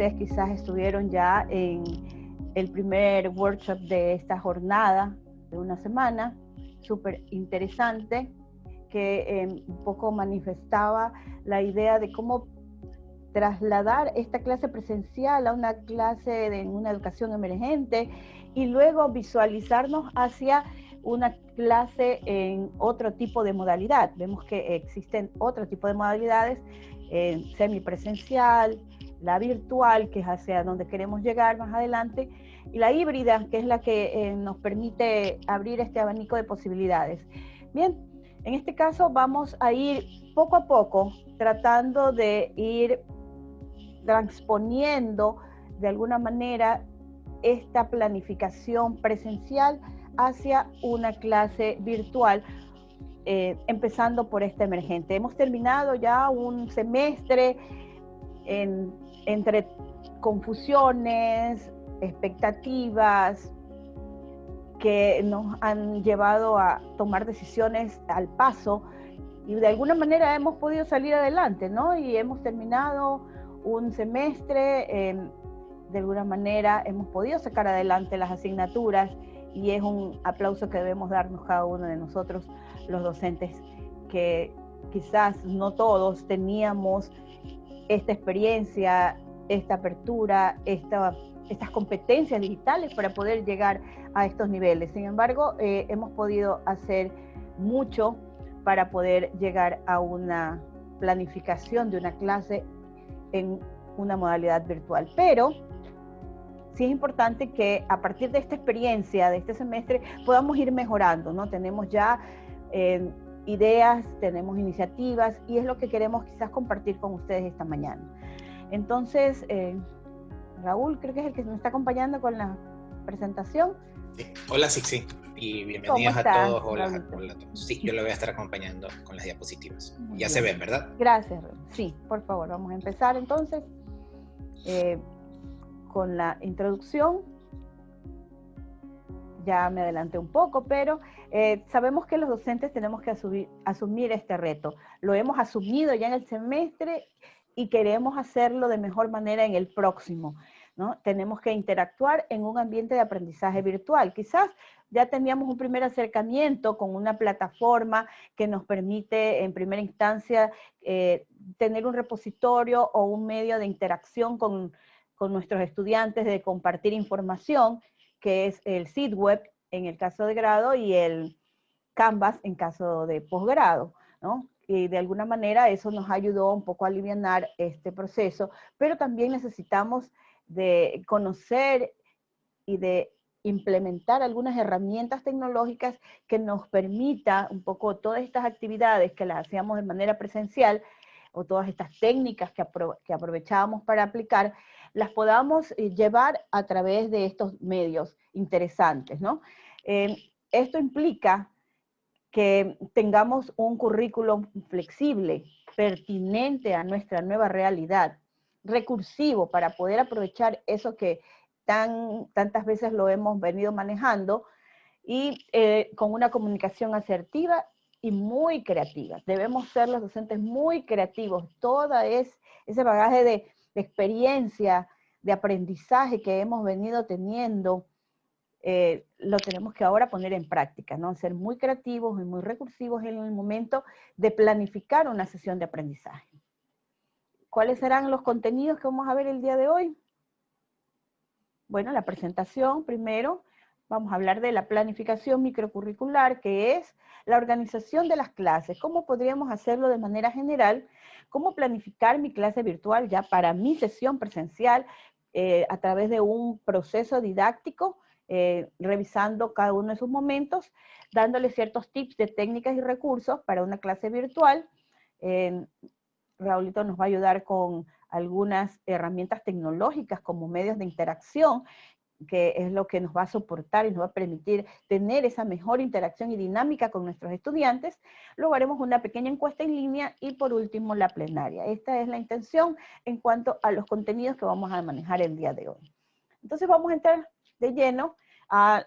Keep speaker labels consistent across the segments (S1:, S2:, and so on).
S1: ustedes quizás estuvieron ya en el primer workshop de esta jornada de una semana, súper interesante, que un poco manifestaba la idea de cómo trasladar esta clase presencial a una clase en una educación emergente y luego visualizarnos hacia una clase en otro tipo de modalidad. Vemos que existen otro tipo de modalidades, semipresencial, la virtual, que es hacia donde queremos llegar más adelante, y la híbrida, que es la que nos permite abrir este abanico de posibilidades. Bien, en este caso vamos a ir poco a poco tratando de ir transponiendo de alguna manera esta planificación presencial hacia una clase virtual, empezando por esta emergente. Hemos terminado ya un semestre entre confusiones, expectativas, que nos han llevado a tomar decisiones al paso y de alguna manera hemos podido salir adelante, ¿no? Y hemos terminado un semestre, de alguna manera hemos podido sacar adelante las asignaturas y es un aplauso que debemos darnos cada uno de nosotros, los docentes, que quizás no todos teníamos esta experiencia, esta apertura, estas competencias digitales para poder llegar a estos niveles. Sin embargo, hemos podido hacer mucho para poder llegar a una planificación de una clase en una modalidad virtual. Pero sí es importante que a partir de esta experiencia, de este semestre, podamos ir mejorando, ¿no? Tenemos ya ideas, tenemos iniciativas y es lo que queremos quizás compartir con ustedes esta mañana. Entonces, Raúl, creo que es el que nos está acompañando con la presentación.
S2: Sí. Hola, Sixi, y bienvenidos a todos. Hola, hola a todos. Sí, yo lo voy a estar acompañando con las diapositivas.
S1: Muy
S2: ya
S1: bien.
S2: Se ven, ¿verdad?
S1: Gracias, Raúl. Sí, por favor, vamos a empezar entonces con la introducción. Ya me adelanté un poco, pero sabemos que los docentes tenemos que asumir este reto. Lo hemos asumido ya en el semestre y queremos hacerlo de mejor manera en el próximo, ¿no? Tenemos que interactuar en un ambiente de aprendizaje virtual. Quizás ya teníamos un primer acercamiento con una plataforma que nos permite en primera instancia tener un repositorio o un medio de interacción con nuestros estudiantes, de compartir información, que es el SeedWeb en el caso de grado y el Canvas en caso de posgrado, ¿no? Y de alguna manera eso nos ayudó un poco a alivianar este proceso, pero también necesitamos de conocer y de implementar algunas herramientas tecnológicas que nos permita un poco todas estas actividades que las hacíamos de manera presencial, o todas estas técnicas que aprovechábamos para aplicar, las podamos llevar a través de estos medios interesantes, ¿no? Esto implica que tengamos un currículum flexible, pertinente a nuestra nueva realidad, recursivo para poder aprovechar eso que tantas veces lo hemos venido manejando, y con una comunicación asertiva y muy creativa. Debemos ser los docentes muy creativos. Todo ese bagaje de experiencia, de aprendizaje que hemos venido teniendo, lo tenemos que ahora poner en práctica, ¿no? Ser muy creativos y muy recursivos en el momento de planificar una sesión de aprendizaje. ¿Cuáles serán los contenidos que vamos a ver el día de hoy? Bueno, la presentación primero. Vamos a hablar de la planificación microcurricular, que es la organización de las clases. ¿Cómo podríamos hacerlo de manera general? ¿Cómo planificar mi clase virtual ya para mi sesión presencial a través de un proceso didáctico, revisando cada uno de sus momentos, dándole ciertos tips de técnicas y recursos para una clase virtual? Raulito nos va a ayudar con algunas herramientas tecnológicas como medios de interacción, que es lo que nos va a soportar y nos va a permitir tener esa mejor interacción y dinámica con nuestros estudiantes. Luego haremos una pequeña encuesta en línea y por último la plenaria. Esta es la intención en cuanto a los contenidos que vamos a manejar el día de hoy. Entonces vamos a entrar de lleno al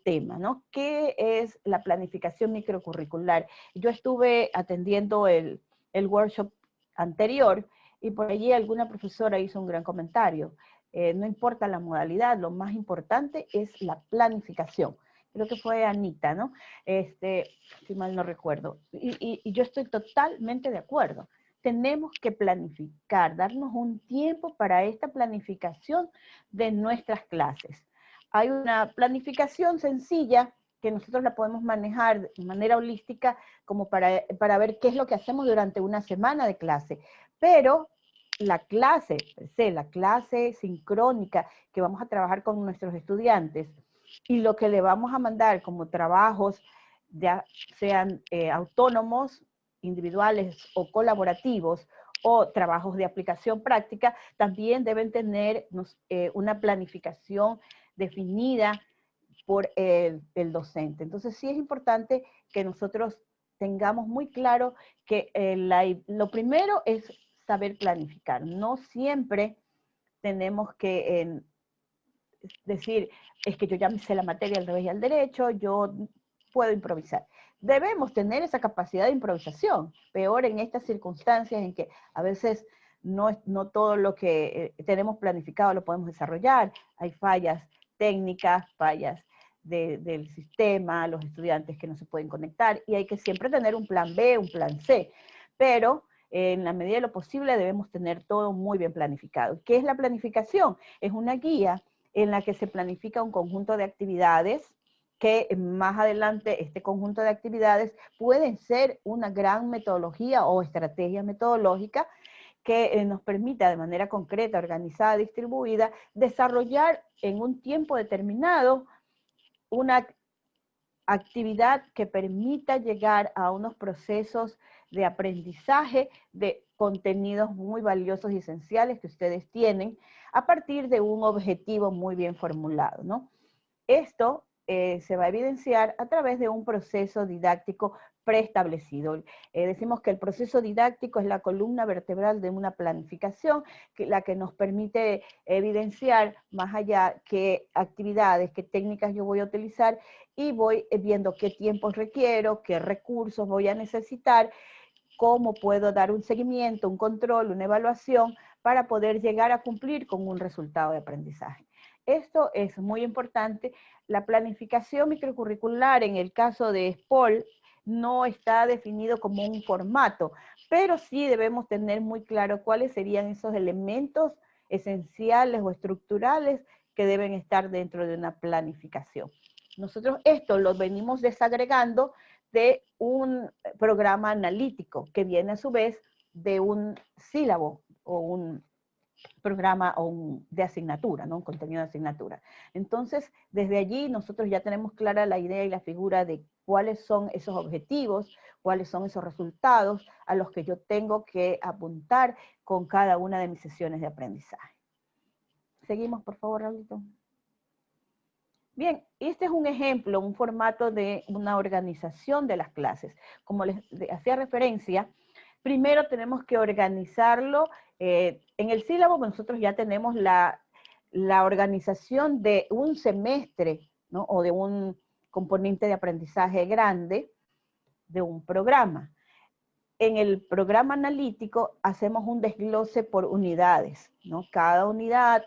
S1: tema, ¿no? ¿Qué es la planificación microcurricular? Yo estuve atendiendo el workshop anterior Y por allí alguna profesora hizo un gran comentario. No importa la modalidad, lo más importante es la planificación. Creo que fue Anita, ¿no? Si mal no recuerdo. Y yo estoy totalmente de acuerdo. Tenemos que planificar, darnos un tiempo para esta planificación de nuestras clases. Hay una planificación sencilla que nosotros la podemos manejar de manera holística como para ver qué es lo que hacemos durante una semana de clase. Pero la clase, la clase sincrónica que vamos a trabajar con nuestros estudiantes y lo que le vamos a mandar como trabajos, ya sean autónomos, individuales o colaborativos, o trabajos de aplicación práctica, también deben tener una planificación definida por el docente. Entonces sí es importante que nosotros tengamos muy claro que lo primero es saber planificar. No siempre tenemos que decir, es que yo ya me sé la materia al revés y al derecho, yo puedo improvisar. Debemos tener esa capacidad de improvisación, peor en estas circunstancias en que a veces no todo lo que tenemos planificado lo podemos desarrollar. Hay fallas técnicas, fallas del sistema, los estudiantes que no se pueden conectar, y hay que siempre tener un plan B, un plan C, pero en la medida de lo posible debemos tener todo muy bien planificado. ¿Qué es la planificación? Es una guía en la que se planifica un conjunto de actividades que más adelante este conjunto de actividades pueden ser una gran metodología o estrategia metodológica que nos permita de manera concreta, organizada, distribuida, desarrollar en un tiempo determinado una actividad que permita llegar a unos procesos de aprendizaje de contenidos muy valiosos y esenciales que ustedes tienen a partir de un objetivo muy bien formulado, ¿no? Esto se va a evidenciar a través de un proceso didáctico preestablecido. Decimos que el proceso didáctico es la columna vertebral de una planificación, la que nos permite evidenciar más allá qué actividades, qué técnicas yo voy a utilizar y voy viendo qué tiempos requiero, qué recursos voy a necesitar, cómo puedo dar un seguimiento, un control, una evaluación para poder llegar a cumplir con un resultado de aprendizaje. Esto es muy importante. La planificación microcurricular en el caso de SPOL no está definido como un formato, pero sí debemos tener muy claro cuáles serían esos elementos esenciales o estructurales que deben estar dentro de una planificación. Nosotros esto lo venimos desagregando de un programa analítico que viene a su vez de un sílabo o un programa de asignatura, ¿no? Un contenido de asignatura. Entonces, desde allí nosotros ya tenemos clara la idea y la figura de cuáles son esos objetivos, cuáles son esos resultados a los que yo tengo que apuntar con cada una de mis sesiones de aprendizaje. Seguimos, por favor, Raulito. Bien, este es un ejemplo, un formato de una organización de las clases. Como les hacía referencia, primero tenemos que organizarlo. En el sílabo nosotros ya tenemos la organización de un semestre, ¿no? O de un componente de aprendizaje grande de un programa. En el programa analítico hacemos un desglose por unidades, ¿no? Cada unidad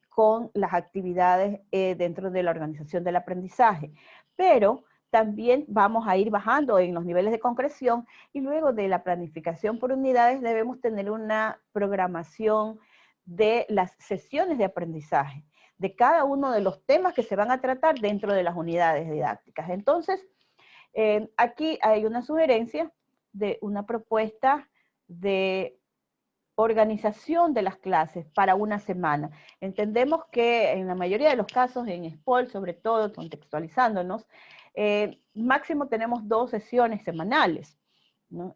S1: con las actividades dentro de la organización del aprendizaje. Pero también vamos a ir bajando en los niveles de concreción y luego de la planificación por unidades debemos tener una programación de las sesiones de aprendizaje, de cada uno de los temas que se van a tratar dentro de las unidades didácticas. Entonces, aquí hay una sugerencia de una propuesta de organización de las clases para una semana. Entendemos que en la mayoría de los casos, en SPOL, sobre todo, contextualizándonos, máximo tenemos 2 sesiones semanales, ¿no?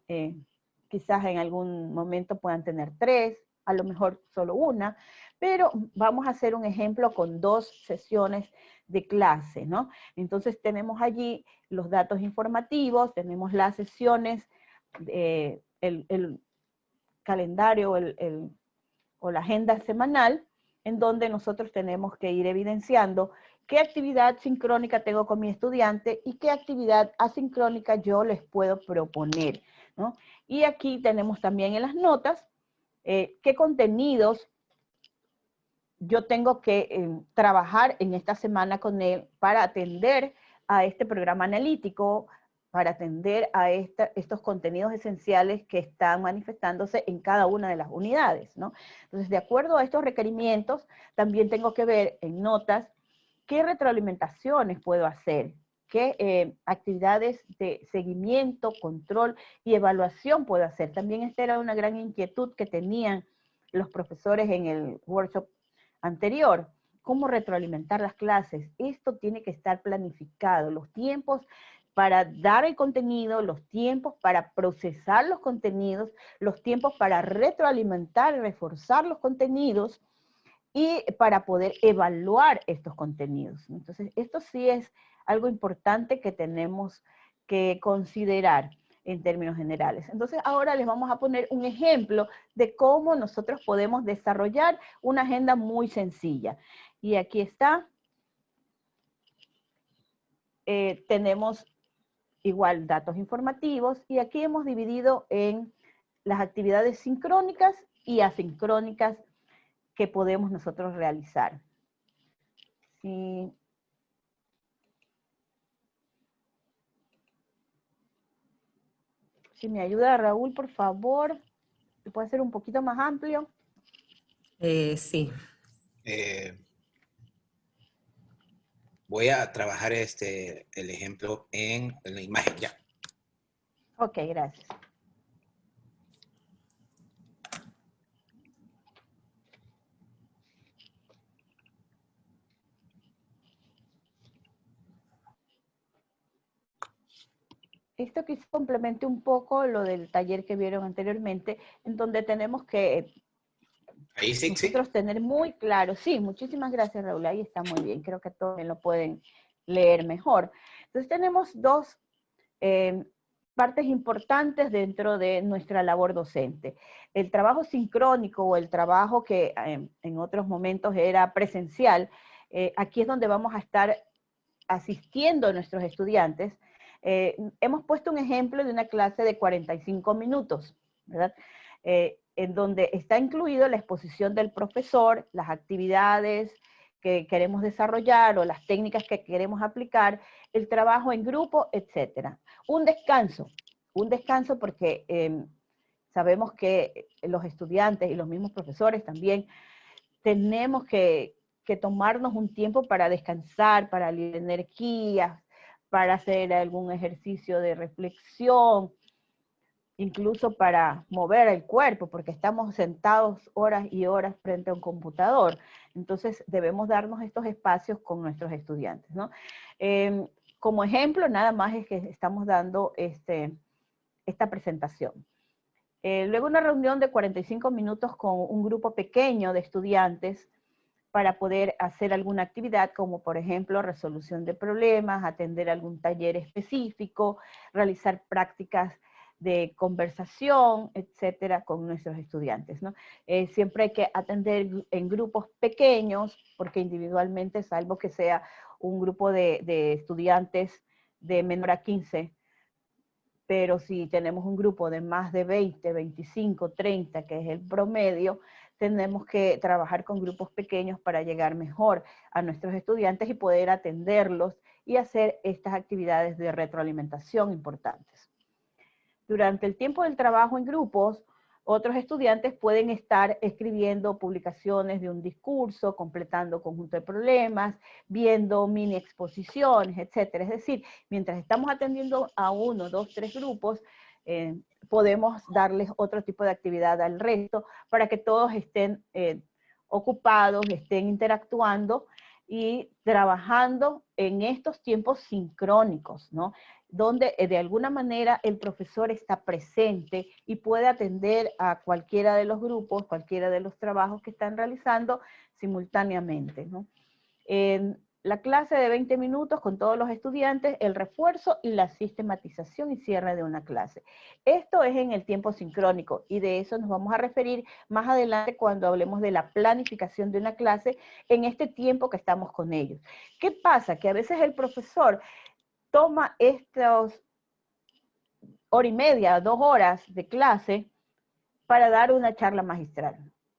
S1: Quizás en algún momento puedan tener 3, a lo mejor solo una, pero vamos a hacer un ejemplo con 2 sesiones de clase, ¿no? Entonces tenemos allí los datos informativos, tenemos las sesiones, el calendario o la agenda semanal, en donde nosotros tenemos que ir evidenciando qué actividad sincrónica tengo con mi estudiante y qué actividad asincrónica yo les puedo proponer, ¿no? Y aquí tenemos también en las notas qué contenidos yo tengo que trabajar en esta semana con él para atender a este programa analítico, para atender a estos contenidos esenciales que están manifestándose en cada una de las unidades, ¿no? Entonces, de acuerdo a estos requerimientos, también tengo que ver en notas qué retroalimentaciones puedo hacer, qué actividades de seguimiento, control y evaluación puedo hacer. También esta era una gran inquietud que tenían los profesores en el workshop anterior. ¿Cómo retroalimentar las clases? Esto tiene que estar planificado, los tiempos para dar el contenido, los tiempos para procesar los contenidos, los tiempos para retroalimentar y reforzar los contenidos, y para poder evaluar estos contenidos. Entonces, esto sí es algo importante que tenemos que considerar en términos generales. Entonces, ahora les vamos a poner un ejemplo de cómo nosotros podemos desarrollar una agenda muy sencilla. Y aquí está. Tenemos igual datos informativos, y aquí hemos dividido en las actividades sincrónicas y asincrónicas que podemos nosotros realizar. Si me ayuda Raúl, por favor, ¿se puede hacer un poquito más amplio?
S3: Sí.
S2: Voy a trabajar el ejemplo en la imagen ya.
S1: Ok, gracias. Esto quizás complemente un poco lo del taller que vieron anteriormente, en donde tenemos que
S2: Ahí sí,
S1: nosotros tener muy claro. Sí, muchísimas gracias, Raúl, ahí está muy bien. Creo que todos lo pueden leer mejor. Entonces tenemos dos partes importantes dentro de nuestra labor docente. El trabajo sincrónico o el trabajo que en otros momentos era presencial, aquí es donde vamos a estar asistiendo a nuestros estudiantes. Hemos puesto un ejemplo de una clase de 45 minutos, ¿verdad? En donde está incluido la exposición del profesor, las actividades que queremos desarrollar o las técnicas que queremos aplicar, el trabajo en grupo, etc. Un descanso porque sabemos que los estudiantes y los mismos profesores también tenemos que tomarnos un tiempo para descansar, para liberar energías, para hacer algún ejercicio de reflexión, incluso para mover el cuerpo, porque estamos sentados horas y horas frente a un computador. Entonces debemos darnos estos espacios con nuestros estudiantes, ¿no? Como ejemplo, nada más es que estamos dando esta presentación. Luego una reunión de 45 minutos con un grupo pequeño de estudiantes para poder hacer alguna actividad, como por ejemplo resolución de problemas, atender algún taller específico, realizar prácticas de conversación, etcétera, con nuestros estudiantes, ¿no? Siempre hay que atender en grupos pequeños, porque individualmente, salvo que sea un grupo de estudiantes de menor a 15, pero si tenemos un grupo de más de 20, 25, 30, que es el promedio, tenemos que trabajar con grupos pequeños para llegar mejor a nuestros estudiantes y poder atenderlos y hacer estas actividades de retroalimentación importantes. Durante el tiempo del trabajo en grupos, otros estudiantes pueden estar escribiendo publicaciones de un discurso, completando conjunto de problemas, viendo mini exposiciones, etc. Es decir, mientras estamos atendiendo a 1, 2, 3 grupos, podemos darles otro tipo de actividad al resto para que todos estén ocupados, estén interactuando y trabajando en estos tiempos sincrónicos, ¿no? Donde de alguna manera el profesor está presente y puede atender a cualquiera de los grupos, cualquiera de los trabajos que están realizando simultáneamente, ¿no? La clase de 20 minutos con todos los estudiantes, el refuerzo y la sistematización y cierre de una clase. Esto es en el tiempo sincrónico y de eso nos vamos a referir más adelante cuando hablemos de la planificación de una clase en este tiempo que estamos con ellos. ¿Qué pasa? Que a veces el profesor toma estos hora y media, 2 horas de clase para dar una charla magistral.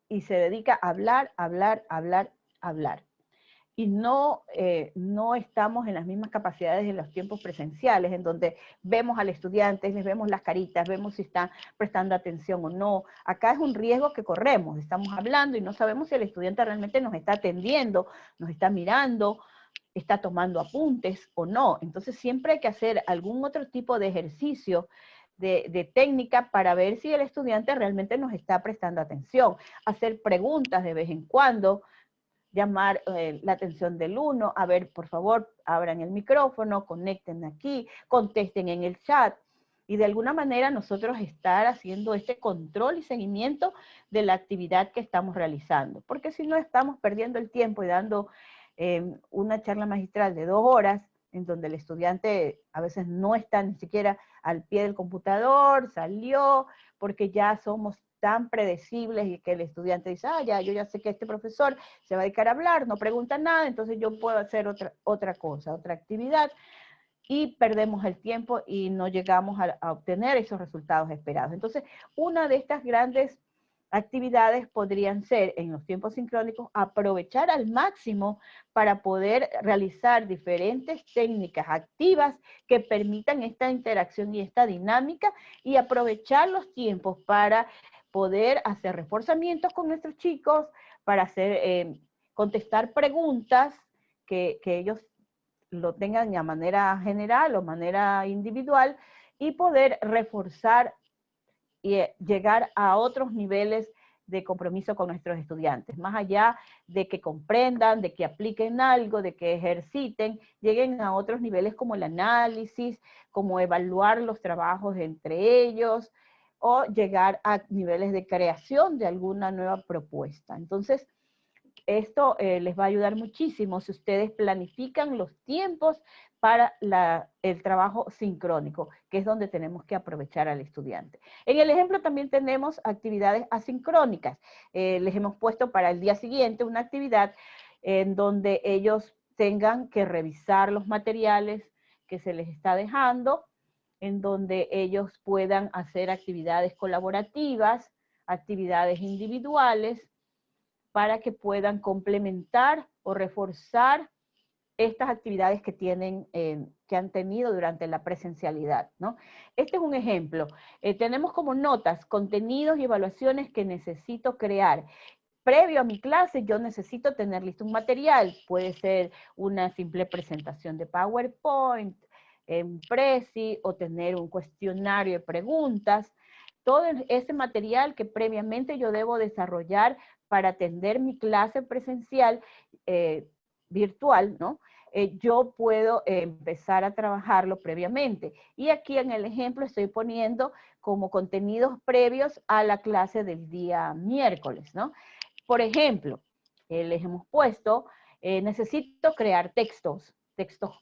S1: Y se dedica a hablar, hablar, hablar, hablar. Y no estamos en las mismas capacidades en los tiempos presenciales, en donde vemos al estudiante, les vemos las caritas, vemos si están prestando atención o no. Acá es un riesgo que corremos, estamos hablando y no sabemos si el estudiante realmente nos está atendiendo, nos está mirando, está tomando apuntes o no. Entonces siempre hay que hacer algún otro tipo de ejercicio de técnica para ver si el estudiante realmente nos está prestando atención. Hacer preguntas de vez en cuando, llamar la atención del uno, a ver, por favor, abran el micrófono, conecten aquí, contesten en el chat, y de alguna manera nosotros estar haciendo este control y seguimiento de la actividad que estamos realizando, porque si no estamos perdiendo el tiempo y dando una charla magistral de 2 horas, en donde el estudiante a veces no está ni siquiera al pie del computador, salió, porque ya somos tan predecibles y que el estudiante dice, ya, yo ya sé que este profesor se va a dedicar a hablar, no pregunta nada, entonces yo puedo hacer otra cosa, otra actividad, y perdemos el tiempo y no llegamos a obtener esos resultados esperados. Entonces, una de estas grandes actividades podrían ser, en los tiempos sincrónicos, aprovechar al máximo para poder realizar diferentes técnicas activas que permitan esta interacción y esta dinámica, y aprovechar los tiempos para poder hacer reforzamientos con nuestros chicos, para hacer, contestar preguntas que ellos lo tengan de manera general o manera individual, y poder reforzar y llegar a otros niveles de compromiso con nuestros estudiantes, más allá de que comprendan, de que apliquen algo, de que ejerciten, lleguen a otros niveles como el análisis, como evaluar los trabajos entre ellos, o llegar a niveles de creación de alguna nueva propuesta. Entonces, esto les va a ayudar muchísimo si ustedes planifican los tiempos para el trabajo sincrónico, que es donde tenemos que aprovechar al estudiante. En el ejemplo también tenemos actividades asincrónicas. Les hemos puesto para el día siguiente una actividad en donde ellos tengan que revisar los materiales que se les está dejando, en donde ellos puedan hacer actividades colaborativas, actividades individuales, para que puedan complementar o reforzar estas actividades que han tenido durante la presencialidad, ¿no? Este es un ejemplo. Tenemos como notas, contenidos y evaluaciones que necesito crear. Previo a mi clase, yo necesito tener listo un material. Puede ser una simple presentación de PowerPoint, en Prezi, o tener un cuestionario de preguntas. Todo ese material que previamente yo debo desarrollar para atender mi clase presencial virtual, ¿no? Yo puedo empezar a trabajarlo previamente. Y aquí en el ejemplo estoy poniendo como contenidos previos a la clase del día miércoles, ¿no? Por ejemplo, les hemos puesto, necesito crear textos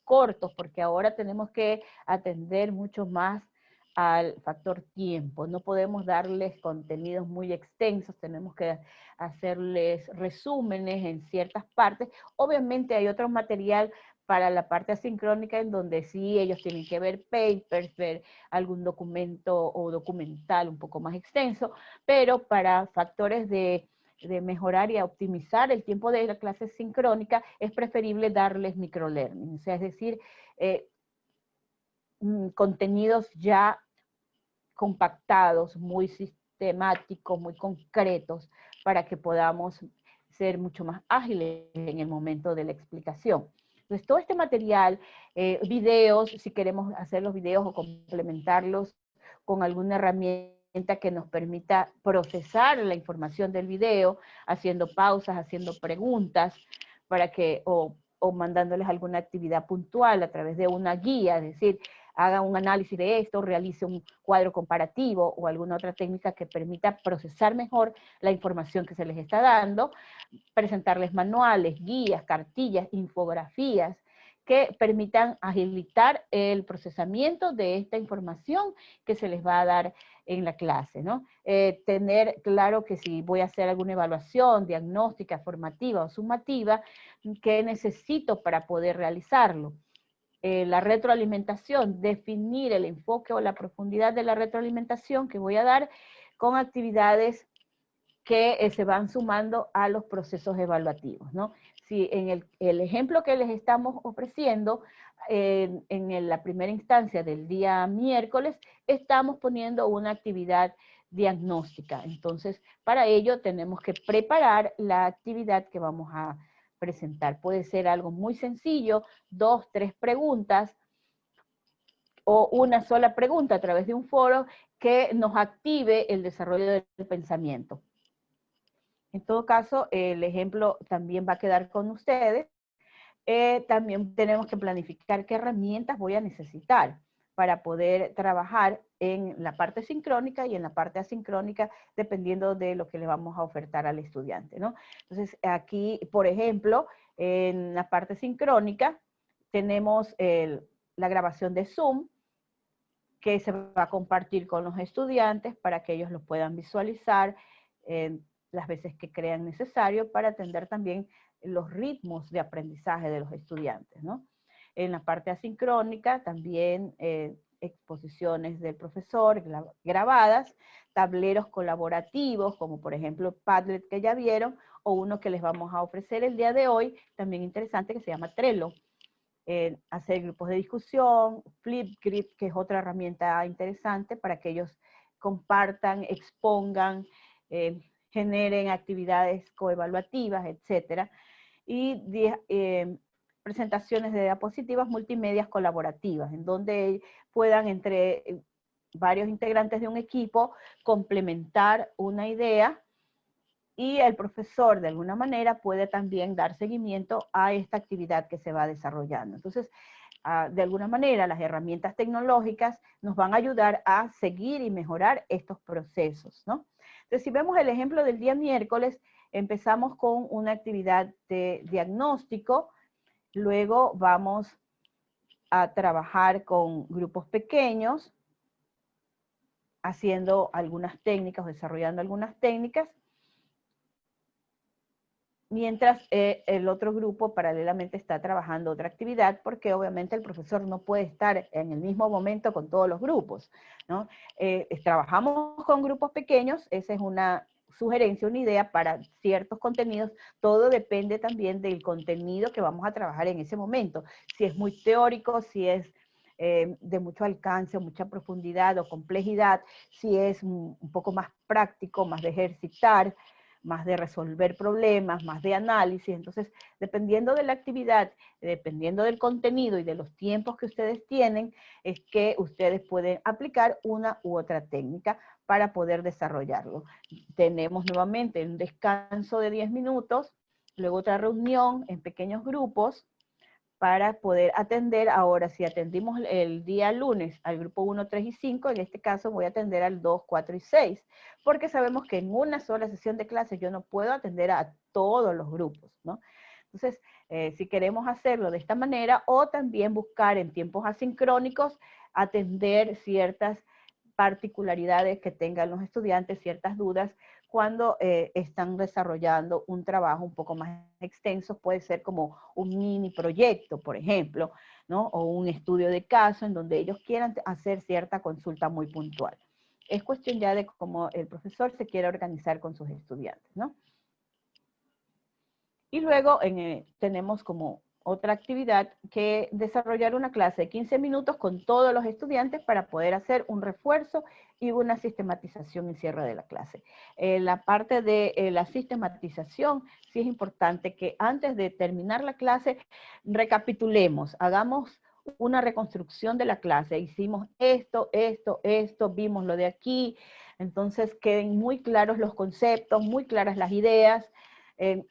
S1: cortos, porque ahora tenemos que atender mucho más al factor tiempo. No podemos darles contenidos muy extensos, tenemos que hacerles resúmenes en ciertas partes. Obviamente hay otro material para la parte asincrónica en donde sí ellos tienen que ver papers, ver algún documento o documental un poco más extenso, pero para factores de mejorar y optimizar el tiempo de la clase sincrónica, es preferible darles microlearning, o sea, es decir, contenidos ya compactados, muy sistemáticos, muy concretos, para que podamos ser mucho más ágiles en el momento de la explicación. Entonces, todo este material, videos, si queremos hacer los videos o complementarlos con alguna herramienta que nos permita procesar la información del video, haciendo pausas, haciendo preguntas, para que, o mandándoles alguna actividad puntual a través de una guía, es decir, haga un análisis de esto, realice un cuadro comparativo o alguna otra técnica que permita procesar mejor la información que se les está dando, presentarles manuales, guías, cartillas, infografías, que permitan agilitar el procesamiento de esta información que se les va a dar en la clase, ¿no? Tener claro que si voy a hacer alguna evaluación diagnóstica, formativa o sumativa, ¿qué necesito para poder realizarlo? La retroalimentación, definir el enfoque o la profundidad de la retroalimentación que voy a dar con actividades que se van sumando a los procesos evaluativos, ¿no? Si en el ejemplo que les estamos ofreciendo, en la primera instancia del día miércoles, estamos poniendo una actividad diagnóstica. Entonces, para ello tenemos que preparar la actividad que vamos a presentar. Puede ser algo muy sencillo, 2, 3 preguntas, o una sola pregunta a través de un foro que nos active el desarrollo del pensamiento. En todo caso, el ejemplo también va a quedar con ustedes. También tenemos que planificar qué herramientas voy a necesitar para poder trabajar en la parte sincrónica y en la parte asincrónica, dependiendo de lo que le vamos a ofertar al estudiante, ¿no? Entonces, aquí, por ejemplo, en la parte sincrónica, tenemos la grabación de Zoom, que se va a compartir con los estudiantes para que ellos lo puedan visualizar las veces que crean necesario para atender también los ritmos de aprendizaje de los estudiantes, ¿no? En la parte asincrónica también exposiciones del profesor grabadas, tableros colaborativos, como por ejemplo Padlet que ya vieron, o uno que les vamos a ofrecer el día de hoy, también interesante, que se llama Trello. Hacer grupos de discusión, Flipgrid, que es otra herramienta interesante para que ellos compartan, expongan, generen actividades coevaluativas, etcétera. Y presentaciones de diapositivas multimedias colaborativas, en donde puedan entre varios integrantes de un equipo complementar una idea, y el profesor de alguna manera puede también dar seguimiento a esta actividad que se va desarrollando. Entonces, de alguna manera las herramientas tecnológicas nos van a ayudar a seguir y mejorar estos procesos, ¿no? Entonces, si vemos el ejemplo del día miércoles, empezamos con una actividad de diagnóstico, luego vamos a trabajar con grupos pequeños, haciendo algunas técnicas, desarrollando algunas técnicas, mientras el otro grupo paralelamente está trabajando otra actividad, porque obviamente el profesor no puede estar en el mismo momento con todos los grupos, ¿no? Trabajamos con grupos pequeños, esa es una sugerencia, una idea para ciertos contenidos. Todo depende también del contenido que vamos a trabajar en ese momento. Si es muy teórico, si es de mucho alcance, mucha profundidad o complejidad, si es un poco más práctico, más de ejercitar, más de resolver problemas, más de análisis. Entonces, dependiendo de la actividad, dependiendo del contenido y de los tiempos que ustedes tienen, es que ustedes pueden aplicar una u otra técnica para poder desarrollarlo. Tenemos nuevamente un descanso de 10 minutos, luego otra reunión en pequeños grupos, para poder atender. Ahora, si atendimos el día lunes al grupo 1, 3 y 5, en este caso voy a atender al 2, 4 y 6, porque sabemos que en una sola sesión de clase yo no puedo atender a todos los grupos, ¿no? Entonces, si queremos hacerlo de esta manera, o también buscar en tiempos asincrónicos, atender ciertas particularidades que tengan los estudiantes, ciertas dudas, cuando están desarrollando un trabajo un poco más extenso. Puede ser como un mini proyecto, por ejemplo, ¿no? O un estudio de caso en donde ellos quieran hacer cierta consulta muy puntual. Es cuestión ya de cómo el profesor se quiera organizar con sus estudiantes, ¿no? Y luego tenemos como otra actividad que desarrollar una clase de 15 minutos con todos los estudiantes para poder hacer un refuerzo y una sistematización y cierre de la clase. La parte de la sistematización, sí es importante que antes de terminar la clase recapitulemos, hagamos una reconstrucción de la clase. Hicimos esto, vimos lo de aquí. Entonces queden muy claros los conceptos, muy claras las ideas,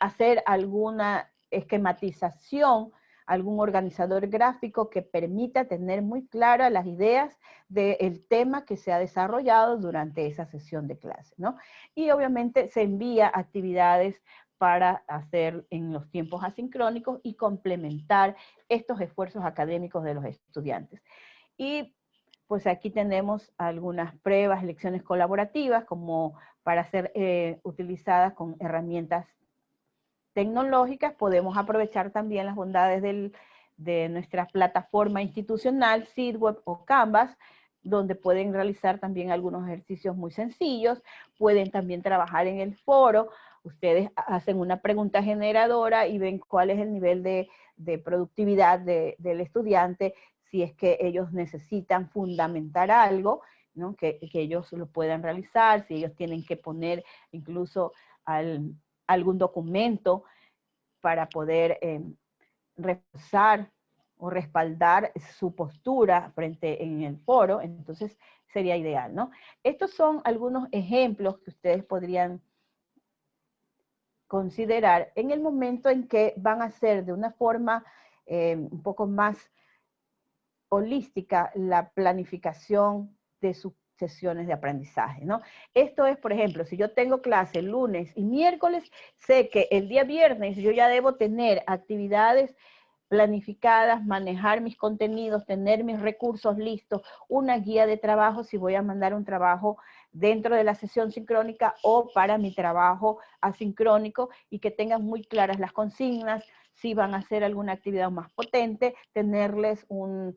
S1: hacer alguna esquematización, algún organizador gráfico que permita tener muy claras las ideas del tema que se ha desarrollado durante esa sesión de clase, ¿no? Y obviamente se envía actividades para hacer en los tiempos asincrónicos y complementar estos esfuerzos académicos de los estudiantes. Y pues aquí tenemos algunas pruebas, lecciones colaborativas, como para ser utilizadas con herramientas tecnológicas. Podemos aprovechar también las bondades de nuestra plataforma institucional, Seedweb o Canvas, donde pueden realizar también algunos ejercicios muy sencillos, pueden también trabajar en el foro, ustedes hacen una pregunta generadora y ven cuál es el nivel de productividad del estudiante, si es que ellos necesitan fundamentar algo, ¿no? que ellos lo puedan realizar, si ellos tienen que poner incluso algún documento para poder reforzar o respaldar su postura frente en el foro, entonces sería ideal, ¿no? Estos son algunos ejemplos que ustedes podrían considerar en el momento en que van a hacer de una forma un poco más holística la planificación de sus sesiones de aprendizaje, ¿no? Esto es, por ejemplo, si yo tengo clase lunes y miércoles, sé que el día viernes yo ya debo tener actividades planificadas, manejar mis contenidos, tener mis recursos listos, una guía de trabajo si voy a mandar un trabajo dentro de la sesión sincrónica o para mi trabajo asincrónico, y que tengan muy claras las consignas, si van a hacer alguna actividad más potente, tenerles una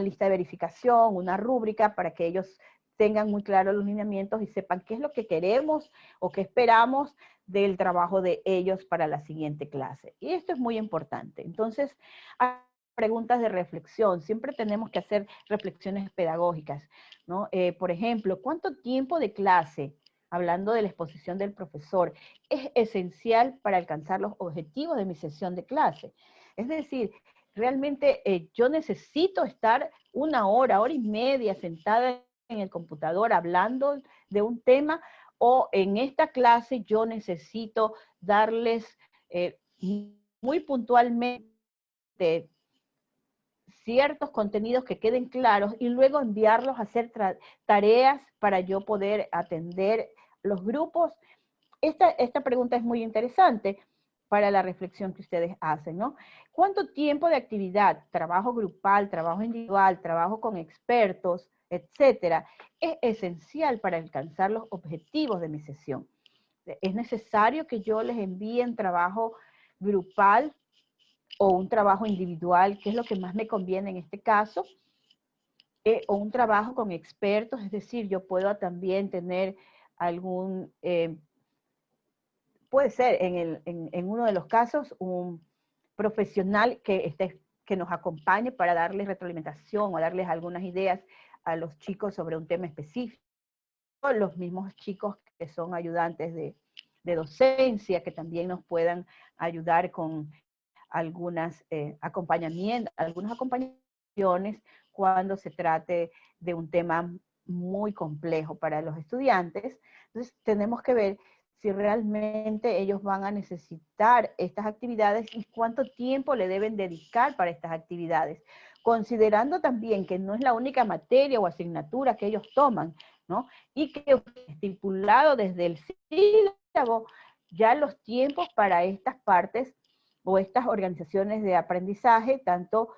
S1: lista de verificación, una rúbrica para que ellos tengan muy claros los lineamientos y sepan qué es lo que queremos o qué esperamos del trabajo de ellos para la siguiente clase. Y esto es muy importante. Entonces, hay preguntas de reflexión. Siempre tenemos que hacer reflexiones pedagógicas, ¿no? Por ejemplo, ¿cuánto tiempo de clase, hablando de la exposición del profesor, es esencial para alcanzar los objetivos de mi sesión de clase? Es decir, realmente yo necesito estar una hora, hora y media sentada en el computador hablando de un tema, o en esta clase yo necesito darles muy puntualmente ciertos contenidos que queden claros y luego enviarlos a hacer tareas para yo poder atender los grupos. Esta pregunta es muy interesante para la reflexión que ustedes hacen, ¿no? ¿Cuánto tiempo de actividad, trabajo grupal, trabajo individual, trabajo con expertos, etcétera, es esencial para alcanzar los objetivos de mi sesión? ¿Es necesario que yo les envíe un trabajo grupal o un trabajo individual, que es lo que más me conviene en este caso? O un trabajo con expertos, es decir, yo puedo también tener algún... puede ser en uno de los casos un profesional que nos acompañe para darles retroalimentación o darles algunas ideas a los chicos sobre un tema específico. Los mismos chicos que son ayudantes de docencia, que también nos puedan ayudar con algunos acompañaciones cuando se trate de un tema muy complejo para los estudiantes. Entonces tenemos que ver si realmente ellos van a necesitar estas actividades y cuánto tiempo le deben dedicar para estas actividades, considerando también que no es la única materia o asignatura que ellos toman, ¿no? Y que estipulado desde el sílabo ya los tiempos para estas partes o estas organizaciones de aprendizaje, tanto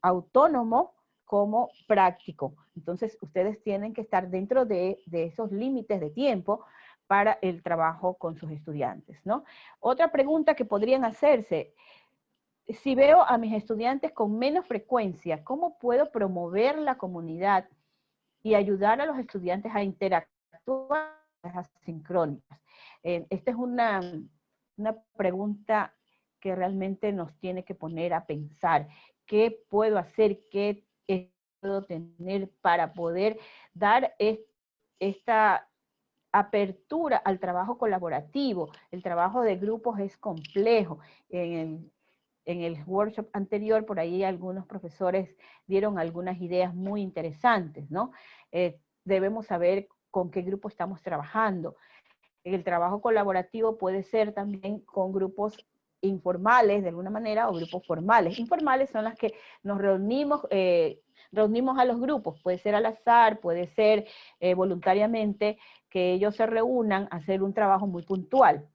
S1: autónomo como práctico. Entonces, ustedes tienen que estar dentro de esos límites de tiempo para el trabajo con sus estudiantes, ¿no? Otra pregunta que podrían hacerse: si veo a mis estudiantes con menos frecuencia, ¿cómo puedo promover la comunidad y ayudar a los estudiantes a interactuar asincrónicas? Esta es una pregunta que realmente nos tiene que poner a pensar. ¿Qué puedo hacer? ¿Qué puedo tener para poder dar esta apertura al trabajo colaborativo? El trabajo de grupos es complejo. En el workshop anterior, por ahí algunos profesores dieron algunas ideas muy interesantes, ¿no? Debemos saber con qué grupo estamos trabajando. El trabajo colaborativo puede ser también con grupos informales de alguna manera o grupos formales. Informales son las que nos reunimos a los grupos, puede ser al azar, puede ser voluntariamente, que ellos se reúnan a hacer un trabajo muy puntual,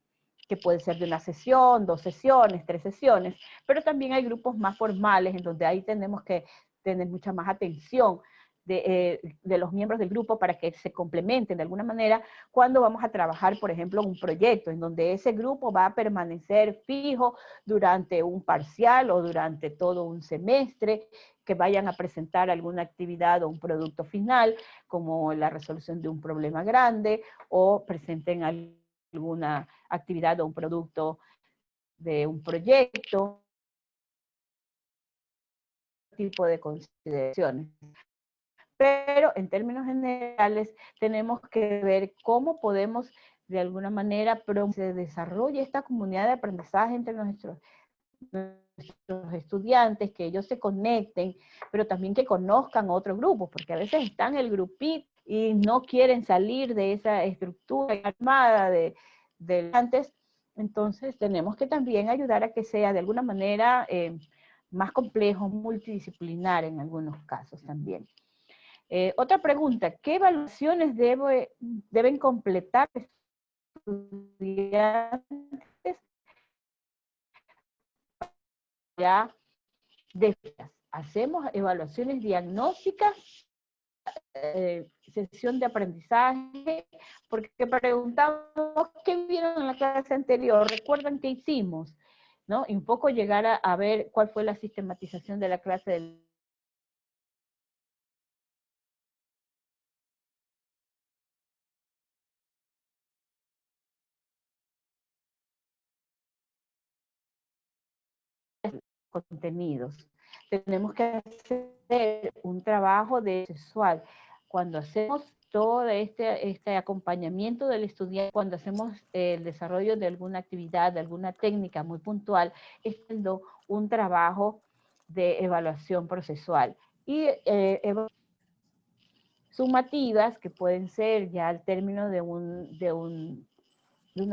S1: que puede ser de una sesión, 2 sesiones, 3 sesiones, pero también hay grupos más formales en donde ahí tenemos que tener mucha más atención de los miembros del grupo para que se complementen de alguna manera cuando vamos a trabajar, por ejemplo, un proyecto en donde ese grupo va a permanecer fijo durante un parcial o durante todo un semestre, que vayan a presentar alguna actividad o un producto final, como la resolución de un problema grande, o presenten alguna actividad o un producto de un proyecto, tipo de consideraciones. Pero en términos generales tenemos que ver cómo podemos de alguna manera promover que se desarrolle esta comunidad de aprendizaje entre nuestros estudiantes, que ellos se conecten, pero también que conozcan otros grupos, porque a veces están en el grupito y no quieren salir de esa estructura armada de antes. Entonces tenemos que también ayudar a que sea de alguna manera más complejo, multidisciplinar en algunos casos también. Otra pregunta, ¿qué evaluaciones deben completar estudiantes ya de hacemos evaluaciones diagnósticas, sesión de aprendizaje, porque preguntamos qué vieron en la clase anterior, recuerdan qué hicimos, ¿no? Y un poco llegar a ver cuál fue la sistematización de la clase del contenidos. Tenemos que hacer un trabajo de sexual. Cuando hacemos todo este acompañamiento del estudiante, cuando hacemos el desarrollo de alguna actividad, de alguna técnica muy puntual, es un trabajo de evaluación procesual. Y sumativas, que pueden ser ya al término de una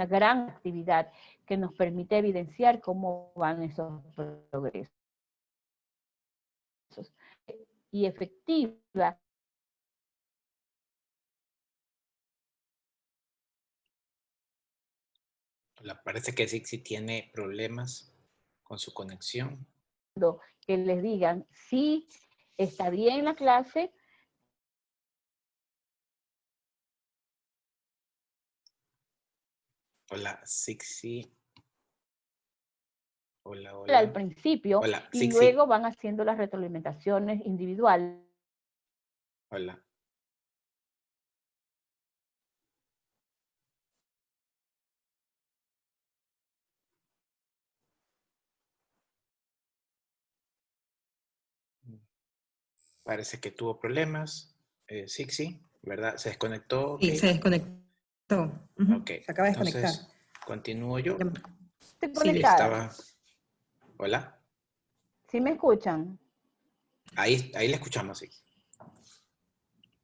S1: gran actividad que nos permite evidenciar cómo van esos progresos. Y efectiva.
S2: Parece que sí tiene problemas con su conexión.
S1: Que les digan si está bien la clase.
S2: Hola, Sixi. Hola.
S1: Al principio,
S2: hola,
S1: y luego van haciendo las retroalimentaciones individuales.
S2: Hola. Parece que tuvo problemas. Sixi, ¿verdad? ¿Se desconectó?
S3: Sí,
S2: Okay.
S3: se desconectó.
S2: Okay.
S3: Se acaba de desconectar.
S2: Entonces, continúo yo.
S1: Estoy conectada.
S2: Hola.
S1: ¿Sí me escuchan?
S2: Ahí le escuchamos, sí.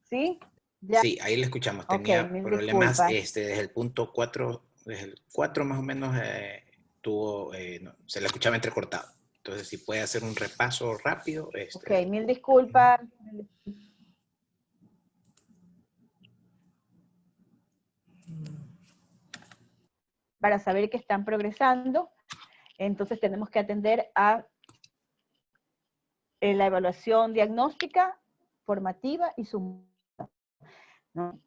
S1: ¿Sí? Ya.
S2: Sí, ahí le escuchamos. Tenía problemas desde el punto 4, desde el 4 más o menos se le escuchaba entrecortado. Entonces, si puede hacer un repaso rápido.
S1: Ok, mil disculpas. Para saber que están progresando, entonces tenemos que atender a la evaluación diagnóstica, formativa y sumativa, ¿no?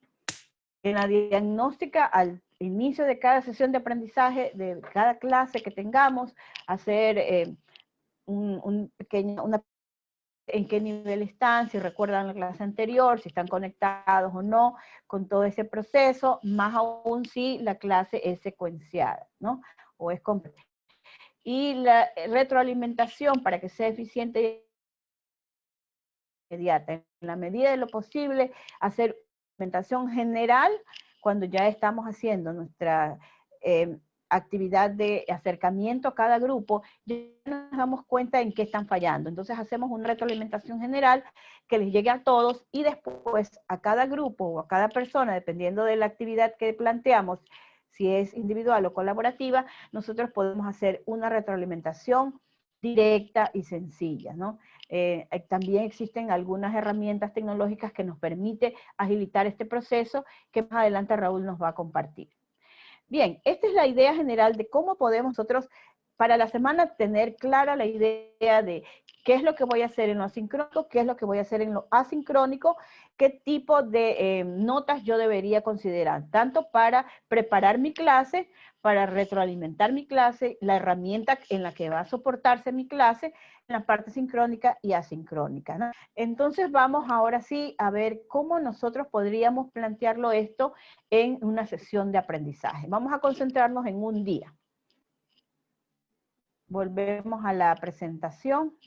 S1: En la diagnóstica, al inicio de cada sesión de aprendizaje, de cada clase que tengamos, hacer en qué nivel están, si recuerdan la clase anterior, si están conectados o no, con todo ese proceso, más aún si la clase es secuenciada, ¿no? O es completa. Y la retroalimentación, para que sea eficiente y inmediata, en la medida de lo posible, hacer implementación general cuando ya estamos haciendo nuestra actividad de acercamiento a cada grupo, ya nos damos cuenta en qué están fallando. Entonces hacemos una retroalimentación general que les llegue a todos y después a cada grupo o a cada persona, dependiendo de la actividad que planteamos, si es individual o colaborativa, nosotros podemos hacer una retroalimentación directa y sencilla, ¿no? También existen algunas herramientas tecnológicas que nos permiten agilitar este proceso, que más adelante Raúl nos va a compartir. Bien, esta es la idea general de cómo podemos nosotros para la semana tener clara la idea de qué es lo que voy a hacer en lo asincrónico, qué es lo que voy a hacer en lo asincrónico, qué tipo de notas yo debería considerar, tanto para preparar mi clase, para retroalimentar mi clase, la herramienta en la que va a soportarse mi clase, en la parte sincrónica y asincrónica, ¿no? Entonces vamos ahora sí a ver cómo nosotros podríamos plantearlo esto en una sesión de aprendizaje. Vamos a concentrarnos en un día. Volvemos a la presentación.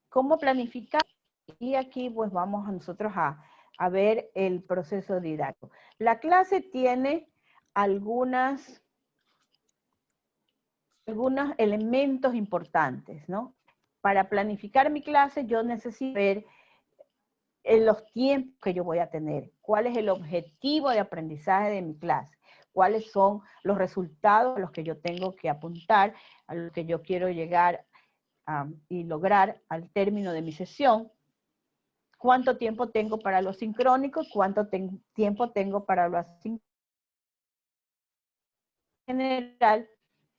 S1: ¿Cómo planificar? Y aquí pues vamos a nosotros a ver el proceso didáctico. La clase tiene algunos elementos importantes, ¿no? Para planificar mi clase yo necesito ver en los tiempos que yo voy a tener, cuál es el objetivo de aprendizaje de mi clase, cuáles son los resultados a los que yo tengo que apuntar, a los que yo quiero llegar y lograr al término de mi sesión, cuánto tiempo tengo para lo sincrónico, cuánto tiempo tengo para lo asincrónico. En general,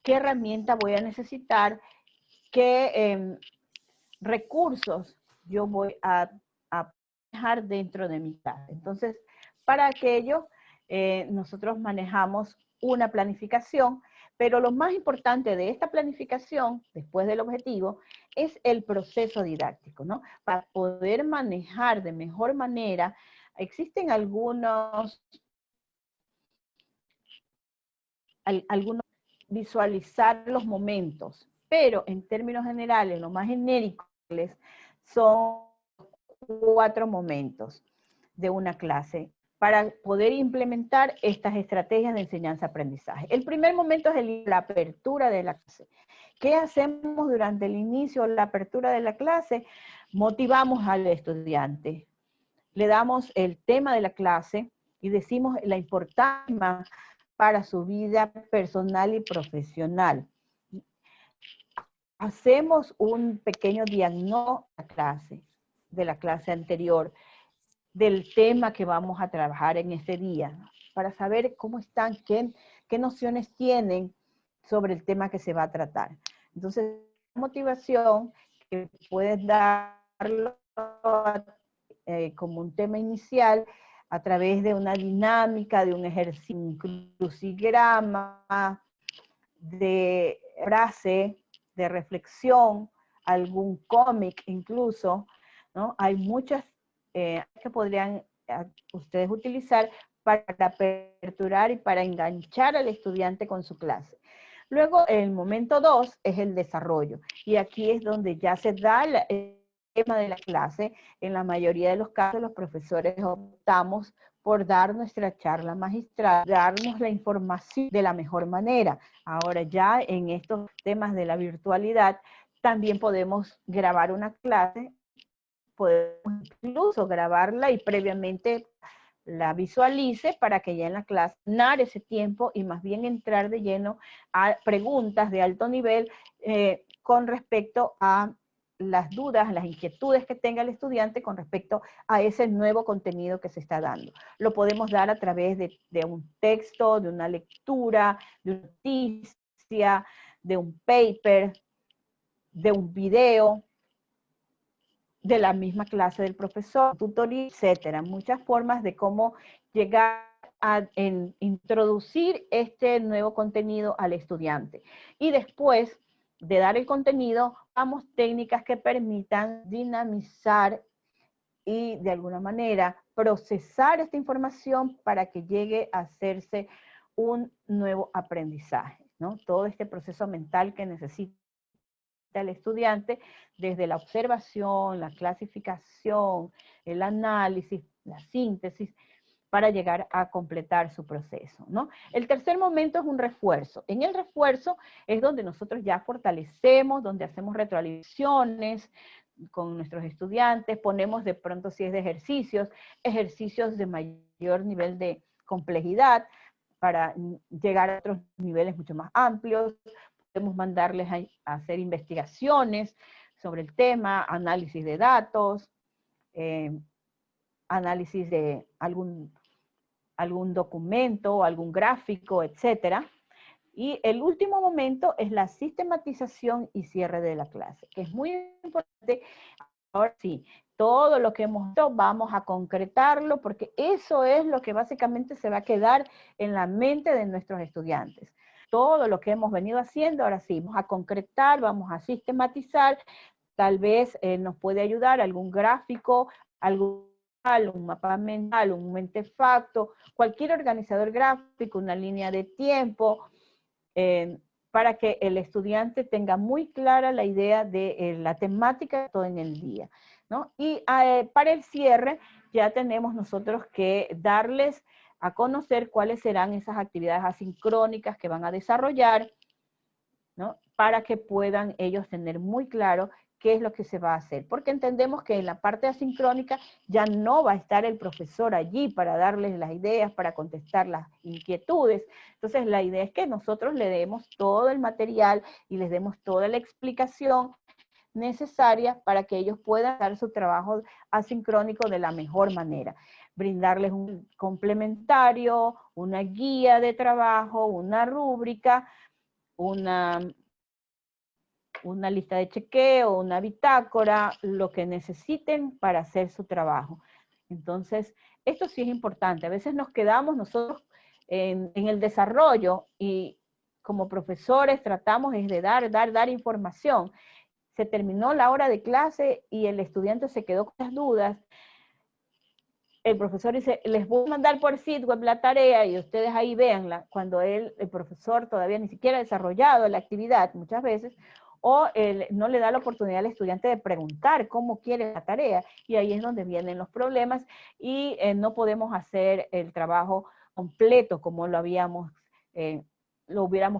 S1: qué herramienta voy a necesitar, qué recursos yo voy a manejar dentro de mi clase. Entonces, para aquello, nosotros manejamos una planificación, pero lo más importante de esta planificación, después del objetivo, es el proceso didáctico, ¿no? Para poder manejar de mejor manera, existen algunos visualizar los momentos, pero en términos generales, lo más genéricos son 4 momentos de una clase para poder implementar estas estrategias de enseñanza-aprendizaje. El primer momento es la apertura de la clase. ¿Qué hacemos durante el inicio o la apertura de la clase? Motivamos al estudiante. Le damos el tema de la clase y decimos la importancia para su vida personal y profesional. Hacemos un pequeño diagnóstico de la clase anterior, del tema que vamos a trabajar en ese día, para saber cómo están, qué nociones tienen sobre el tema que se va a tratar. Entonces, motivación que puedes darlo como un tema inicial a través de una dinámica, de un ejercicio, un crucigrama, de frase, de reflexión, algún cómic incluso, ¿no? Hay muchas que podrían ustedes utilizar para aperturar y para enganchar al estudiante con su clase. Luego, el momento 2 es el desarrollo, y aquí es donde ya se da el tema de la clase. En la mayoría de los casos, los profesores optamos por dar nuestra charla magistral, darnos la información de la mejor manera. Ahora ya en estos temas de la virtualidad, también podemos grabar una clase, podemos incluso grabarla y previamente la visualice para que ya en la clase ganar ese tiempo y más bien entrar de lleno a preguntas de alto nivel con respecto a las dudas, las inquietudes que tenga el estudiante con respecto a ese nuevo contenido que se está dando. Lo podemos dar a través de un texto, de una lectura, de una noticia, de un paper, de un video, de la misma clase del profesor, tutoría, etcétera. Muchas formas de cómo llegar a introducir este nuevo contenido al estudiante. Y después de dar el contenido, damos técnicas que permitan dinamizar y de alguna manera procesar esta información para que llegue a hacerse un nuevo aprendizaje, ¿no? Todo este proceso mental que necesita el estudiante desde la observación, la clasificación, el análisis, la síntesis, para llegar a completar su proceso, ¿no? El tercer momento es un refuerzo. En el refuerzo es donde nosotros ya fortalecemos, donde hacemos retroalimentaciones con nuestros estudiantes, ponemos de pronto, si es de ejercicios de mayor nivel de complejidad para llegar a otros niveles mucho más amplios. Podemos mandarles a hacer investigaciones sobre el tema, análisis de datos, análisis de algún documento, algún gráfico, etcétera. Y el último momento es la sistematización y cierre de la clase, que es muy importante. Ahora sí, todo lo que hemos visto vamos a concretarlo, porque eso es lo que básicamente se va a quedar en la mente de nuestros estudiantes. Todo lo que hemos venido haciendo, ahora sí, vamos a concretar, vamos a sistematizar. Tal vez nos puede ayudar algún gráfico, un mapa mental, un mentefacto, cualquier organizador gráfico, una línea de tiempo, para que el estudiante tenga muy clara la idea de la temática de todo en el día, ¿no? Y para el cierre ya tenemos nosotros que darles a conocer cuáles serán esas actividades asincrónicas que van a desarrollar, ¿no? Para que puedan ellos tener muy claro qué es lo que se va a hacer. Porque entendemos que en la parte asincrónica ya no va a estar el profesor allí para darles las ideas, para contestar las inquietudes. Entonces la idea es que nosotros le demos todo el material y les demos toda la explicación necesaria para que ellos puedan dar su trabajo asincrónico de la mejor manera. Brindarles un complementario, una guía de trabajo, una rúbrica, una lista de chequeo, una bitácora, lo que necesiten para hacer su trabajo. Entonces, esto sí es importante. A veces nos quedamos nosotros en el desarrollo y como profesores tratamos es de dar información. Se terminó la hora de clase y el estudiante se quedó con las dudas. El profesor dice, les voy a mandar por Sitweb la tarea y ustedes ahí véanla, cuando el profesor todavía ni siquiera ha desarrollado la actividad muchas veces, o no le da la oportunidad al estudiante de preguntar cómo quiere la tarea, y ahí es donde vienen los problemas, y no podemos hacer el trabajo completo como lo hubiéramos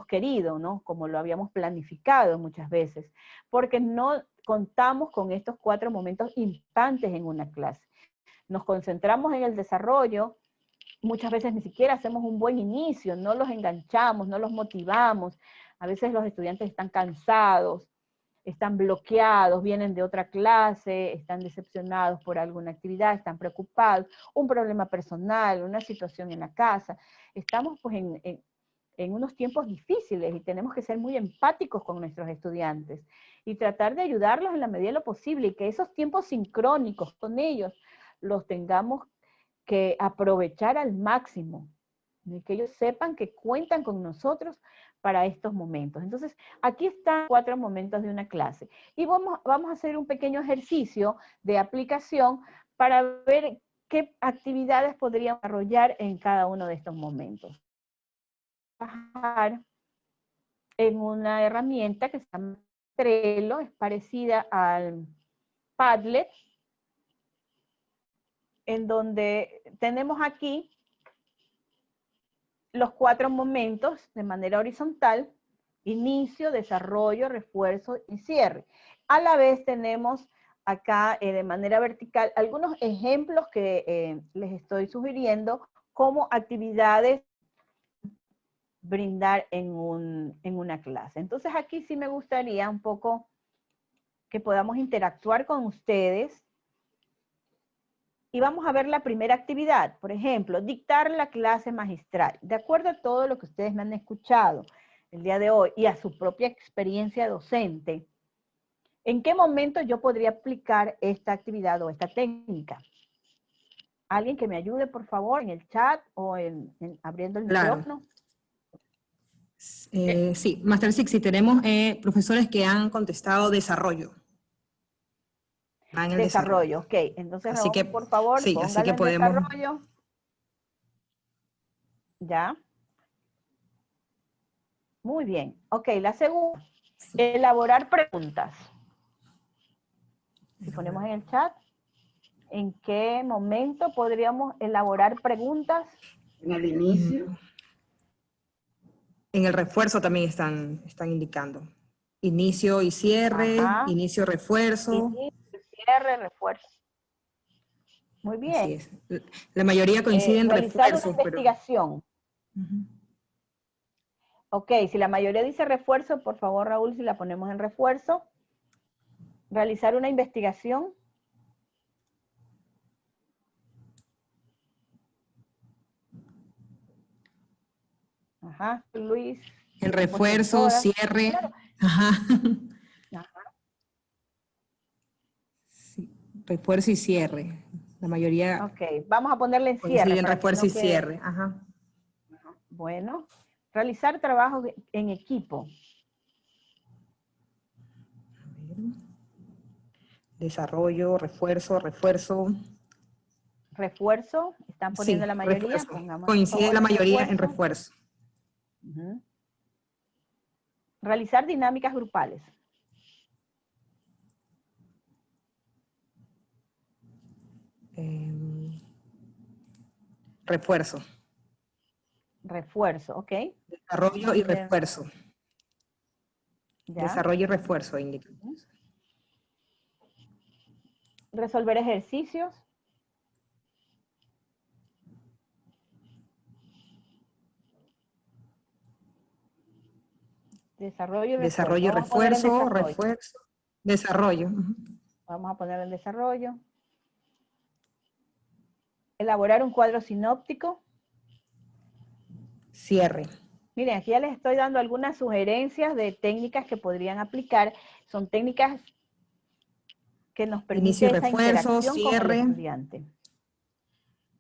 S1: querido, ¿no? Como lo habíamos planificado muchas veces, porque no contamos con estos 4 momentos importantes en una clase. Nos concentramos en el desarrollo, muchas veces ni siquiera hacemos un buen inicio, no los enganchamos, no los motivamos. A veces los estudiantes están cansados, están bloqueados, vienen de otra clase, están decepcionados por alguna actividad, están preocupados, un problema personal, una situación en la casa. Estamos pues en unos tiempos difíciles y tenemos que ser muy empáticos con nuestros estudiantes y tratar de ayudarlos en la medida de lo posible y que esos tiempos sincrónicos con ellos los tengamos que aprovechar al máximo, y que ellos sepan que cuentan con nosotros para estos momentos. Entonces, aquí están 4 momentos de una clase. Y vamos a hacer un pequeño ejercicio de aplicación para ver qué actividades podríamos desarrollar en cada uno de estos momentos. Trabajar en una herramienta que se llama Trello, es parecida al Padlet, en donde tenemos aquí los 4 momentos de manera horizontal: inicio, desarrollo, refuerzo y cierre. A la vez tenemos acá de manera vertical algunos ejemplos que les estoy sugiriendo como actividades brindar en una clase. Entonces aquí sí me gustaría un poco que podamos interactuar con ustedes. Y vamos a ver la primera actividad, por ejemplo, dictar la clase magistral. De acuerdo a todo lo que ustedes me han escuchado el día de hoy y a su propia experiencia docente, ¿en qué momento yo podría aplicar esta actividad o esta técnica? ¿Alguien que me ayude, por favor, en el chat o abriendo el micrófono?
S3: Sí, Master Sixi, tenemos profesores que han contestado desarrollo. En el
S1: desarrollo, ok. Entonces,
S3: así que,
S1: por favor,
S3: sí, así que
S1: pónganlo en
S3: podemos...
S1: desarrollo. Ya. Muy bien. Ok, la segunda, sí. Elaborar preguntas. Si ponemos en el chat, ¿en qué momento podríamos elaborar preguntas?
S4: En el inicio.
S3: En el refuerzo también están indicando. Inicio y cierre,
S1: Ajá.
S3: inicio, refuerzo.
S1: Inicio, cierre, refuerzo. Muy bien.
S3: Así es. La mayoría coinciden en
S1: realizar
S3: refuerzos.
S1: Una investigación.
S3: Pero...
S1: Ok, si la mayoría dice refuerzo, por favor, Raúl, si la ponemos en refuerzo. Realizar una investigación. Ajá, Luis.
S3: El refuerzo, cierre.
S1: Claro.
S3: Ajá.
S1: Ajá.
S3: Sí, refuerzo y cierre. La mayoría
S1: Ok, vamos a ponerle en cierre.
S3: coinciden
S1: Para que
S3: refuerzo
S1: no
S3: y
S1: quede...
S3: cierre. Ajá.
S1: Bueno, realizar trabajos en equipo.
S3: A ver. Desarrollo, refuerzo, refuerzo.
S1: Refuerzo, están poniendo
S3: Sí,
S1: la mayoría.
S3: refuerzo.
S1: Pongamos
S3: Coincide la mayoría en refuerzo.
S1: Uh-huh. Realizar dinámicas grupales.
S3: Refuerzo.
S1: Refuerzo, ok.
S3: Desarrollo y refuerzo.
S1: ¿Ya?
S3: Desarrollo y refuerzo, indica.
S1: Resolver ejercicios. Desarrollo y refuerzo.
S3: Desarrollo y refuerzo, refuerzo. Desarrollo.
S1: Vamos a poner el desarrollo. Elaborar un cuadro sinóptico.
S3: Cierre.
S1: Miren, aquí ya les estoy dando algunas sugerencias de técnicas que podrían aplicar. Son técnicas que nos
S3: Inicio y
S1: permiten esa
S3: refuerzo,
S1: interacción
S3: cierre.
S1: con el estudiante.
S3: La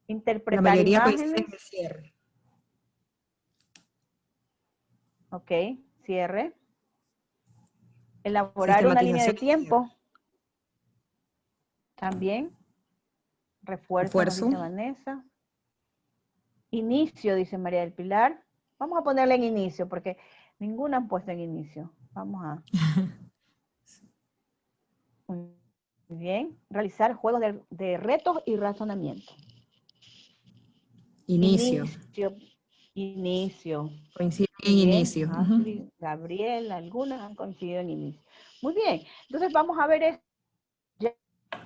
S1: Interpretar
S3: mayoría
S1: imágenes.
S3: coincide en el cierre.
S1: Ok, cierre. Elaborar una línea de tiempo. También. Refuerzo, nos dice Vanessa. Inicio, dice María del Pilar. Vamos a ponerle en inicio, porque ninguna han puesto en inicio. Vamos a... Muy bien. Realizar juegos de retos y razonamiento.
S3: Inicio.
S1: Inicio.
S3: Coincide en inicio.
S1: Ashley, Gabriel, algunas han coincidido en inicio. Muy bien. Entonces vamos a ver esto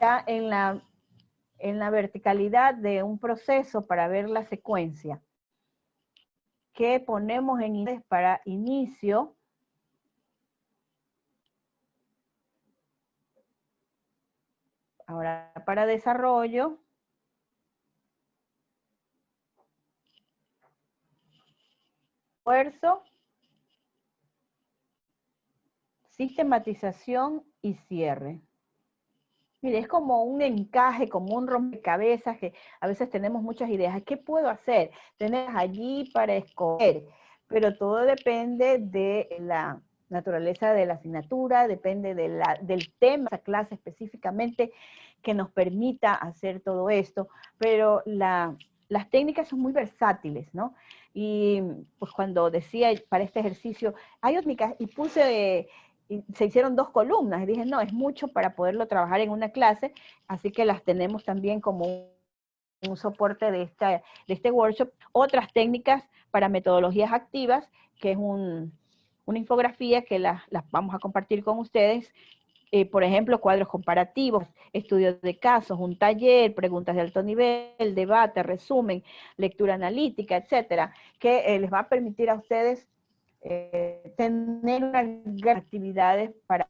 S1: ya en la verticalidad de un proceso para ver la secuencia. ¿Qué ponemos en inglés para inicio? Ahora para desarrollo. Esfuerzo. Sistematización y cierre. Mire, es como un encaje, como un rompecabezas, que a veces tenemos muchas ideas. ¿Qué puedo hacer? Tener allí para escoger, pero todo depende de la naturaleza de la asignatura, depende del tema, esa clase específicamente que nos permita hacer todo esto, pero las técnicas son muy versátiles, ¿no? Y pues cuando decía para este ejercicio, hay técnicas, y puse... y se hicieron 2 columnas, y dije, no, es mucho para poderlo trabajar en una clase, así que las tenemos también como un soporte de este workshop. Otras técnicas para metodologías activas, que es una infografía que las vamos a compartir con ustedes, por ejemplo, cuadros comparativos, estudios de casos, un taller, preguntas de alto nivel, debate, resumen, lectura analítica, etcétera, que les va a permitir a ustedes tener unas actividades para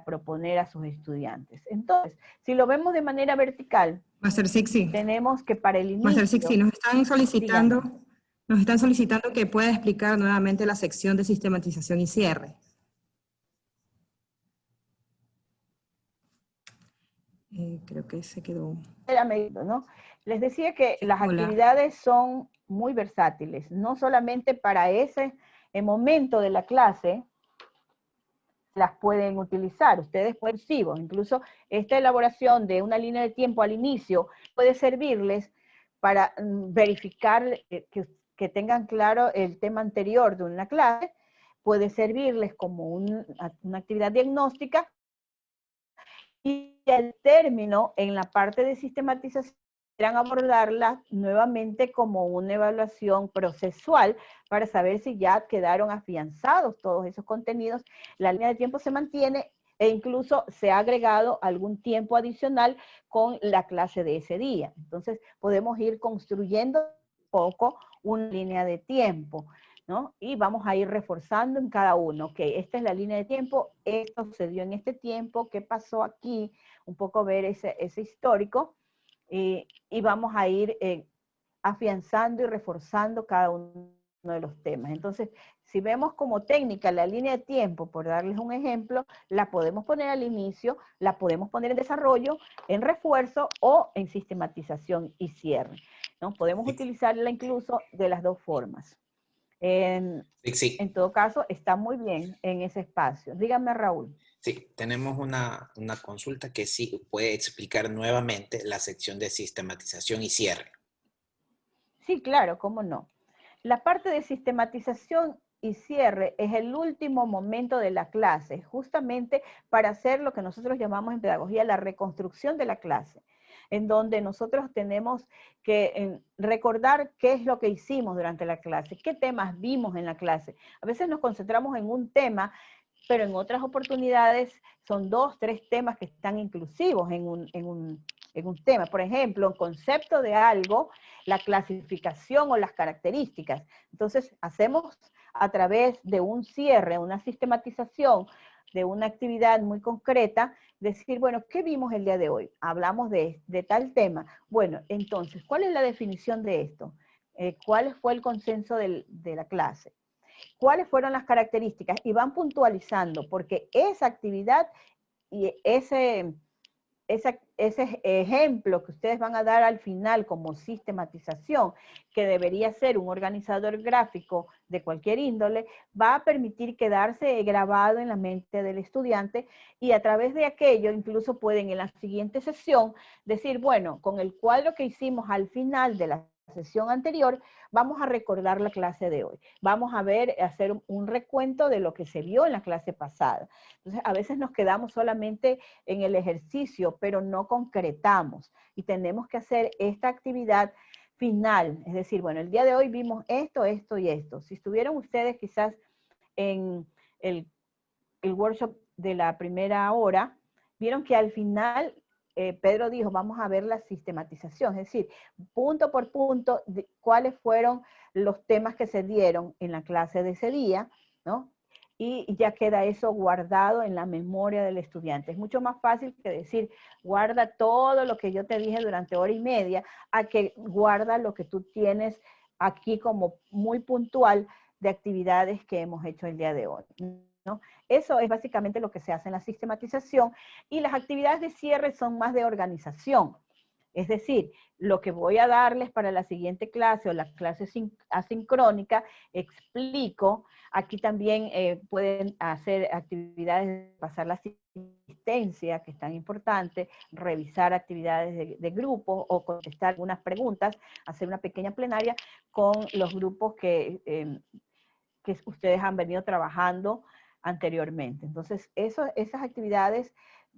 S1: proponer a sus estudiantes. Entonces, si lo vemos de manera vertical,
S3: Master Sixi.
S1: tenemos que para el inicio...
S3: Master Sixi, nos están solicitando que pueda explicar nuevamente la sección de sistematización y cierre. Creo que se quedó.
S1: ¿no? Les decía que las actividades son muy versátiles, no solamente para ese momento de la clase las pueden utilizar, ustedes pueden incluso esta elaboración de una línea de tiempo al inicio puede servirles para verificar que tengan claro el tema anterior de una clase, puede servirles como una actividad diagnóstica, y al término, en la parte de sistematización, quieran abordarla nuevamente como una evaluación procesual para saber si ya quedaron afianzados todos esos contenidos, la línea de tiempo se mantiene e incluso se ha agregado algún tiempo adicional con la clase de ese día. Entonces podemos ir construyendo un poco una línea de tiempo, ¿no? Y vamos a ir reforzando en cada uno. Ok, esta es la línea de tiempo, esto sucedió en este tiempo, ¿qué pasó aquí? Un poco ver ese histórico. Y vamos a ir afianzando y reforzando cada uno de los temas. Entonces, si vemos como técnica la línea de tiempo, por darles un ejemplo, la podemos poner al inicio, la podemos poner en desarrollo, en refuerzo o en sistematización y cierre, ¿no? Podemos utilizarla incluso de las dos formas. En todo caso, está muy bien en ese espacio. Dígame, Raúl.
S2: Sí, tenemos una consulta que sí puede explicar nuevamente la sección de sistematización y cierre.
S1: Sí, claro, cómo no. La parte de sistematización y cierre es el último momento de la clase, justamente para hacer lo que nosotros llamamos en pedagogía la reconstrucción de la clase, en donde nosotros tenemos que recordar qué es lo que hicimos durante la clase, qué temas vimos en la clase. A veces nos concentramos en un tema, pero en otras oportunidades son 2, 3 temas que están inclusivos en un tema. Por ejemplo, el concepto de algo, la clasificación o las características. Entonces, hacemos a través de un cierre, una sistematización de una actividad muy concreta, decir, bueno, ¿qué vimos el día de hoy? Hablamos de tal tema. Bueno, entonces, ¿cuál es la definición de esto? ¿Cuál fue el consenso de la clase? ¿Cuáles fueron las características? Y van puntualizando, porque esa actividad y ese ejemplo que ustedes van a dar al final como sistematización, que debería ser un organizador gráfico de cualquier índole, va a permitir quedarse grabado en la mente del estudiante y a través de aquello incluso pueden en la siguiente sesión decir, bueno, con el cuadro que hicimos al final de la sesión anterior, vamos a recordar la clase de hoy. Vamos a hacer un recuento de lo que se vio en la clase pasada. Entonces, a veces nos quedamos solamente en el ejercicio, pero no concretamos. Y tenemos que hacer esta actividad final. Es decir, bueno, el día de hoy vimos esto, esto y esto. Si estuvieron ustedes quizás en el workshop de la primera hora, vieron que al final Pedro dijo, vamos a ver la sistematización, es decir, punto por punto, cuáles fueron los temas que se dieron en la clase de ese día, ¿no? Y ya queda eso guardado en la memoria del estudiante. Es mucho más fácil que decir, guarda todo lo que yo te dije durante hora y media, a que guarda lo que tú tienes aquí como muy puntual de actividades que hemos hecho el día de hoy, ¿no? Eso es básicamente lo que se hace en la sistematización y las actividades de cierre son más de organización. Es decir, lo que voy a darles para la siguiente clase o la clase asincrónica, explico. Aquí también pueden hacer actividades de pasar la asistencia, que es tan importante, revisar actividades de grupo o contestar algunas preguntas, hacer una pequeña plenaria con los grupos que ustedes han venido trabajando anteriormente. Entonces, esas actividades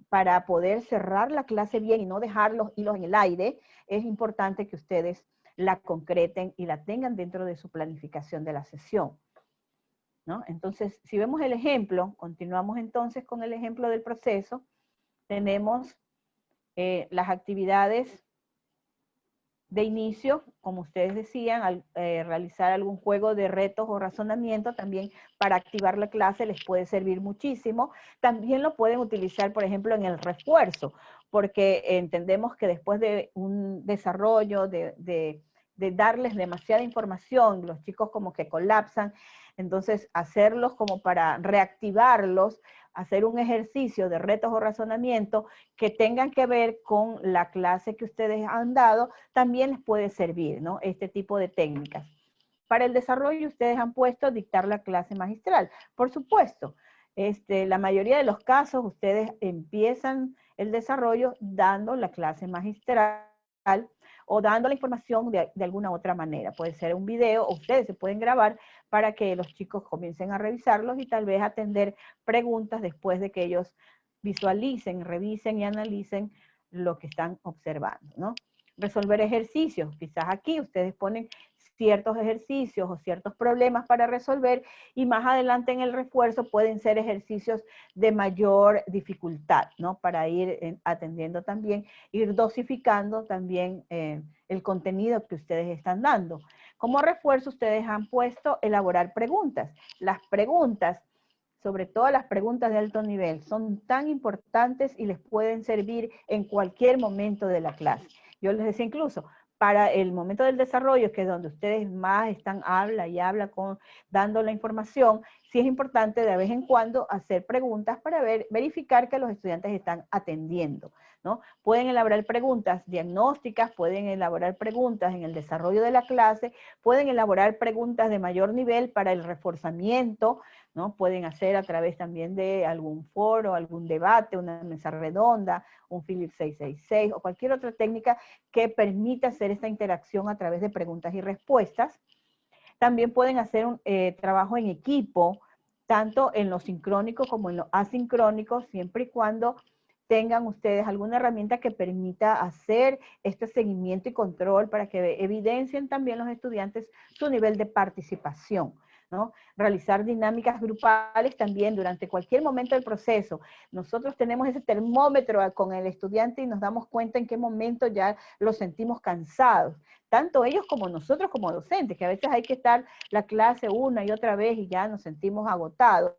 S1: para poder cerrar la clase bien y no dejar los hilos en el aire, es importante que ustedes la concreten y la tengan dentro de su planificación de la sesión, ¿no? Entonces, si vemos el ejemplo, continuamos entonces con el ejemplo del proceso, tenemos las actividades de inicio, como ustedes decían, al realizar algún juego de retos o razonamiento, también para activar la clase les puede servir muchísimo. También lo pueden utilizar, por ejemplo, en el refuerzo, porque entendemos que después de un desarrollo, de darles demasiada información, los chicos como que colapsan, entonces hacerlos como para reactivarlos, hacer un ejercicio de retos o razonamiento que tengan que ver con la clase que ustedes han dado, también les puede servir, ¿no? Este tipo de técnicas. Para el desarrollo ustedes han puesto dictar la clase magistral. Por supuesto, la mayoría de los casos ustedes empiezan el desarrollo dando la clase magistral o dando la información de alguna otra manera. Puede ser un video o ustedes se pueden grabar para que los chicos comiencen a revisarlos y tal vez atender preguntas después de que ellos visualicen, revisen y analicen lo que están observando, ¿no? Resolver ejercicios. Quizás aquí ustedes ponen ciertos ejercicios o ciertos problemas para resolver y más adelante en el refuerzo pueden ser ejercicios de mayor dificultad, ¿no? Para ir atendiendo también, ir dosificando también el contenido que ustedes están dando. Como refuerzo ustedes han puesto elaborar preguntas. Las preguntas, sobre todo las preguntas de alto nivel, son tan importantes y les pueden servir en cualquier momento de la clase. Yo les decía incluso, para el momento del desarrollo, que es donde ustedes más están, dando la información, sí es importante de vez en cuando hacer preguntas para verificar que los estudiantes están atendiendo, ¿no? Pueden elaborar preguntas diagnósticas, pueden elaborar preguntas en el desarrollo de la clase, pueden elaborar preguntas de mayor nivel para el reforzamiento, ¿no? Pueden hacer a través también de algún foro, algún debate, una mesa redonda, un Philips 666 o cualquier otra técnica que permita hacer esta interacción a través de preguntas y respuestas. También pueden hacer un trabajo en equipo, tanto en lo sincrónico como en lo asincrónico, siempre y cuando tengan ustedes alguna herramienta que permita hacer este seguimiento y control para que evidencien también los estudiantes su nivel de participación, ¿no? Realizar dinámicas grupales también durante cualquier momento del proceso. Nosotros tenemos ese termómetro con el estudiante y nos damos cuenta en qué momento ya lo sentimos cansados. Tanto ellos como nosotros como docentes, que a veces hay que estar la clase una y otra vez y ya nos sentimos agotados,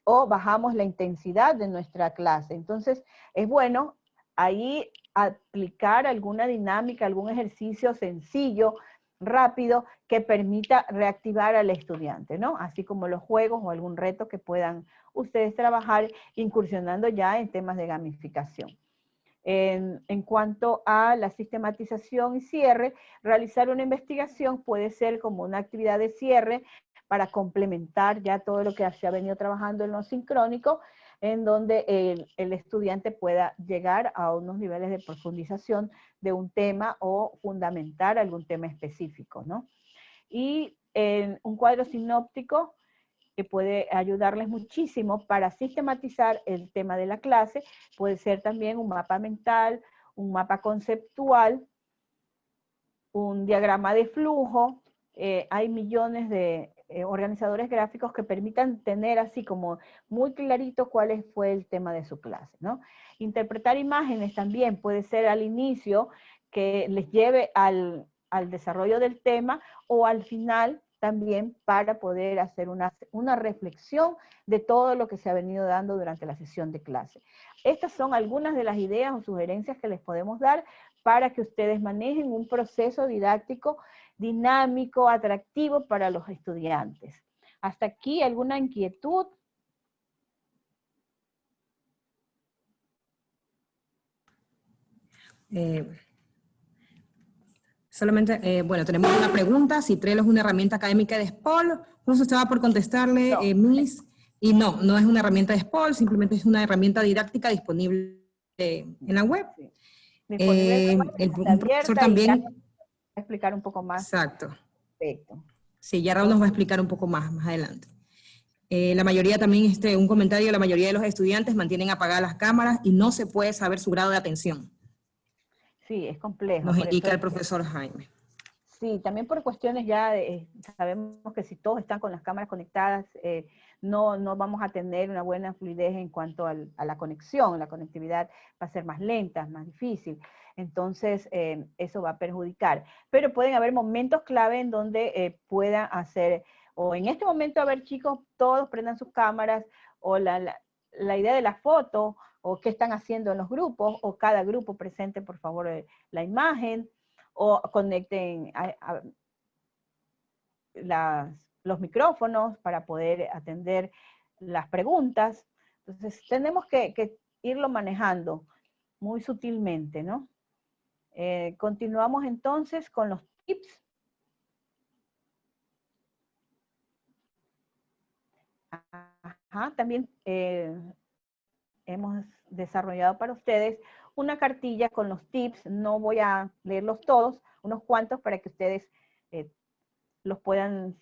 S1: o bajamos la intensidad de nuestra clase. Entonces, es bueno ahí aplicar alguna dinámica, algún ejercicio sencillo, rápido, que permita reactivar al estudiante, ¿no? Así como los juegos o algún reto que puedan ustedes trabajar incursionando ya en temas de gamificación. En cuanto a la sistematización y cierre, realizar una investigación puede ser como una actividad de cierre para complementar ya todo lo que se ha venido trabajando en lo sincrónico, en donde el estudiante pueda llegar a unos niveles de profundización de un tema o fundamentar algún tema específico, ¿no? Y un cuadro sinóptico que puede ayudarles muchísimo para sistematizar el tema de la clase. Puede ser también un mapa mental, un mapa conceptual, un diagrama de flujo. Hay millones de organizadores gráficos que permitan tener así como muy clarito cuál fue el tema de su clase, ¿no? Interpretar imágenes también puede ser al inicio que les lleve al desarrollo del tema, o al final también para poder hacer una reflexión de todo lo que se ha venido dando durante la sesión de clase. Estas son algunas de las ideas o sugerencias que les podemos dar para que ustedes manejen un proceso didáctico dinámico, atractivo para los estudiantes. ¿Hasta aquí alguna inquietud?
S3: Solamente, bueno, tenemos una pregunta, si Trello es una herramienta académica de SPOL. Entonces estaba por contestarle, no. Miss, y no, no es una herramienta de SPOL, simplemente es una herramienta didáctica disponible en la web.
S1: Sí. El
S3: profesor también
S1: va a explicar un poco más.
S3: Exacto.
S1: Perfecto.
S3: Sí, ya Raúl nos va a explicar un poco más adelante. La mayoría también, un comentario, la mayoría de los estudiantes mantienen apagadas las cámaras y no se puede saber su grado de atención.
S1: Sí, es complejo.
S3: Nos indica el profesor Jaime.
S1: Sí, también por cuestiones ya, sabemos que si todos están con las cámaras conectadas, no vamos a tener una buena fluidez en cuanto a la conexión. La conectividad va a ser más lenta, más difícil. Entonces, eso va a perjudicar. Pero pueden haber momentos clave en donde puedan hacer, o en este momento, a ver chicos, todos prendan sus cámaras, o la idea de la foto, o qué están haciendo en los grupos, o cada grupo presente, por favor, la imagen, o conecten los micrófonos para poder atender las preguntas. Entonces, tenemos que irlo manejando muy sutilmente, ¿no? Continuamos entonces con los tips. Ajá, también hemos desarrollado para ustedes una cartilla con los tips. No voy a leerlos todos, unos cuantos para que ustedes los puedan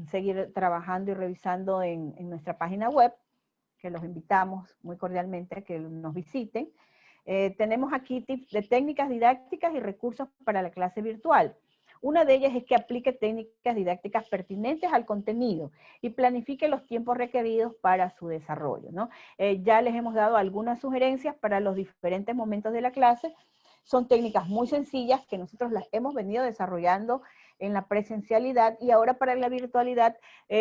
S1: seguir trabajando y revisando en nuestra página web, que los invitamos muy cordialmente a que nos visiten. Tenemos aquí tips de técnicas didácticas y recursos para la clase virtual. Una de ellas es que aplique técnicas didácticas pertinentes al contenido y planifique los tiempos requeridos para su desarrollo, ¿no? Ya les hemos dado algunas sugerencias para los diferentes momentos de la clase. Son técnicas muy sencillas que nosotros las hemos venido desarrollando en la presencialidad, y ahora para la virtualidad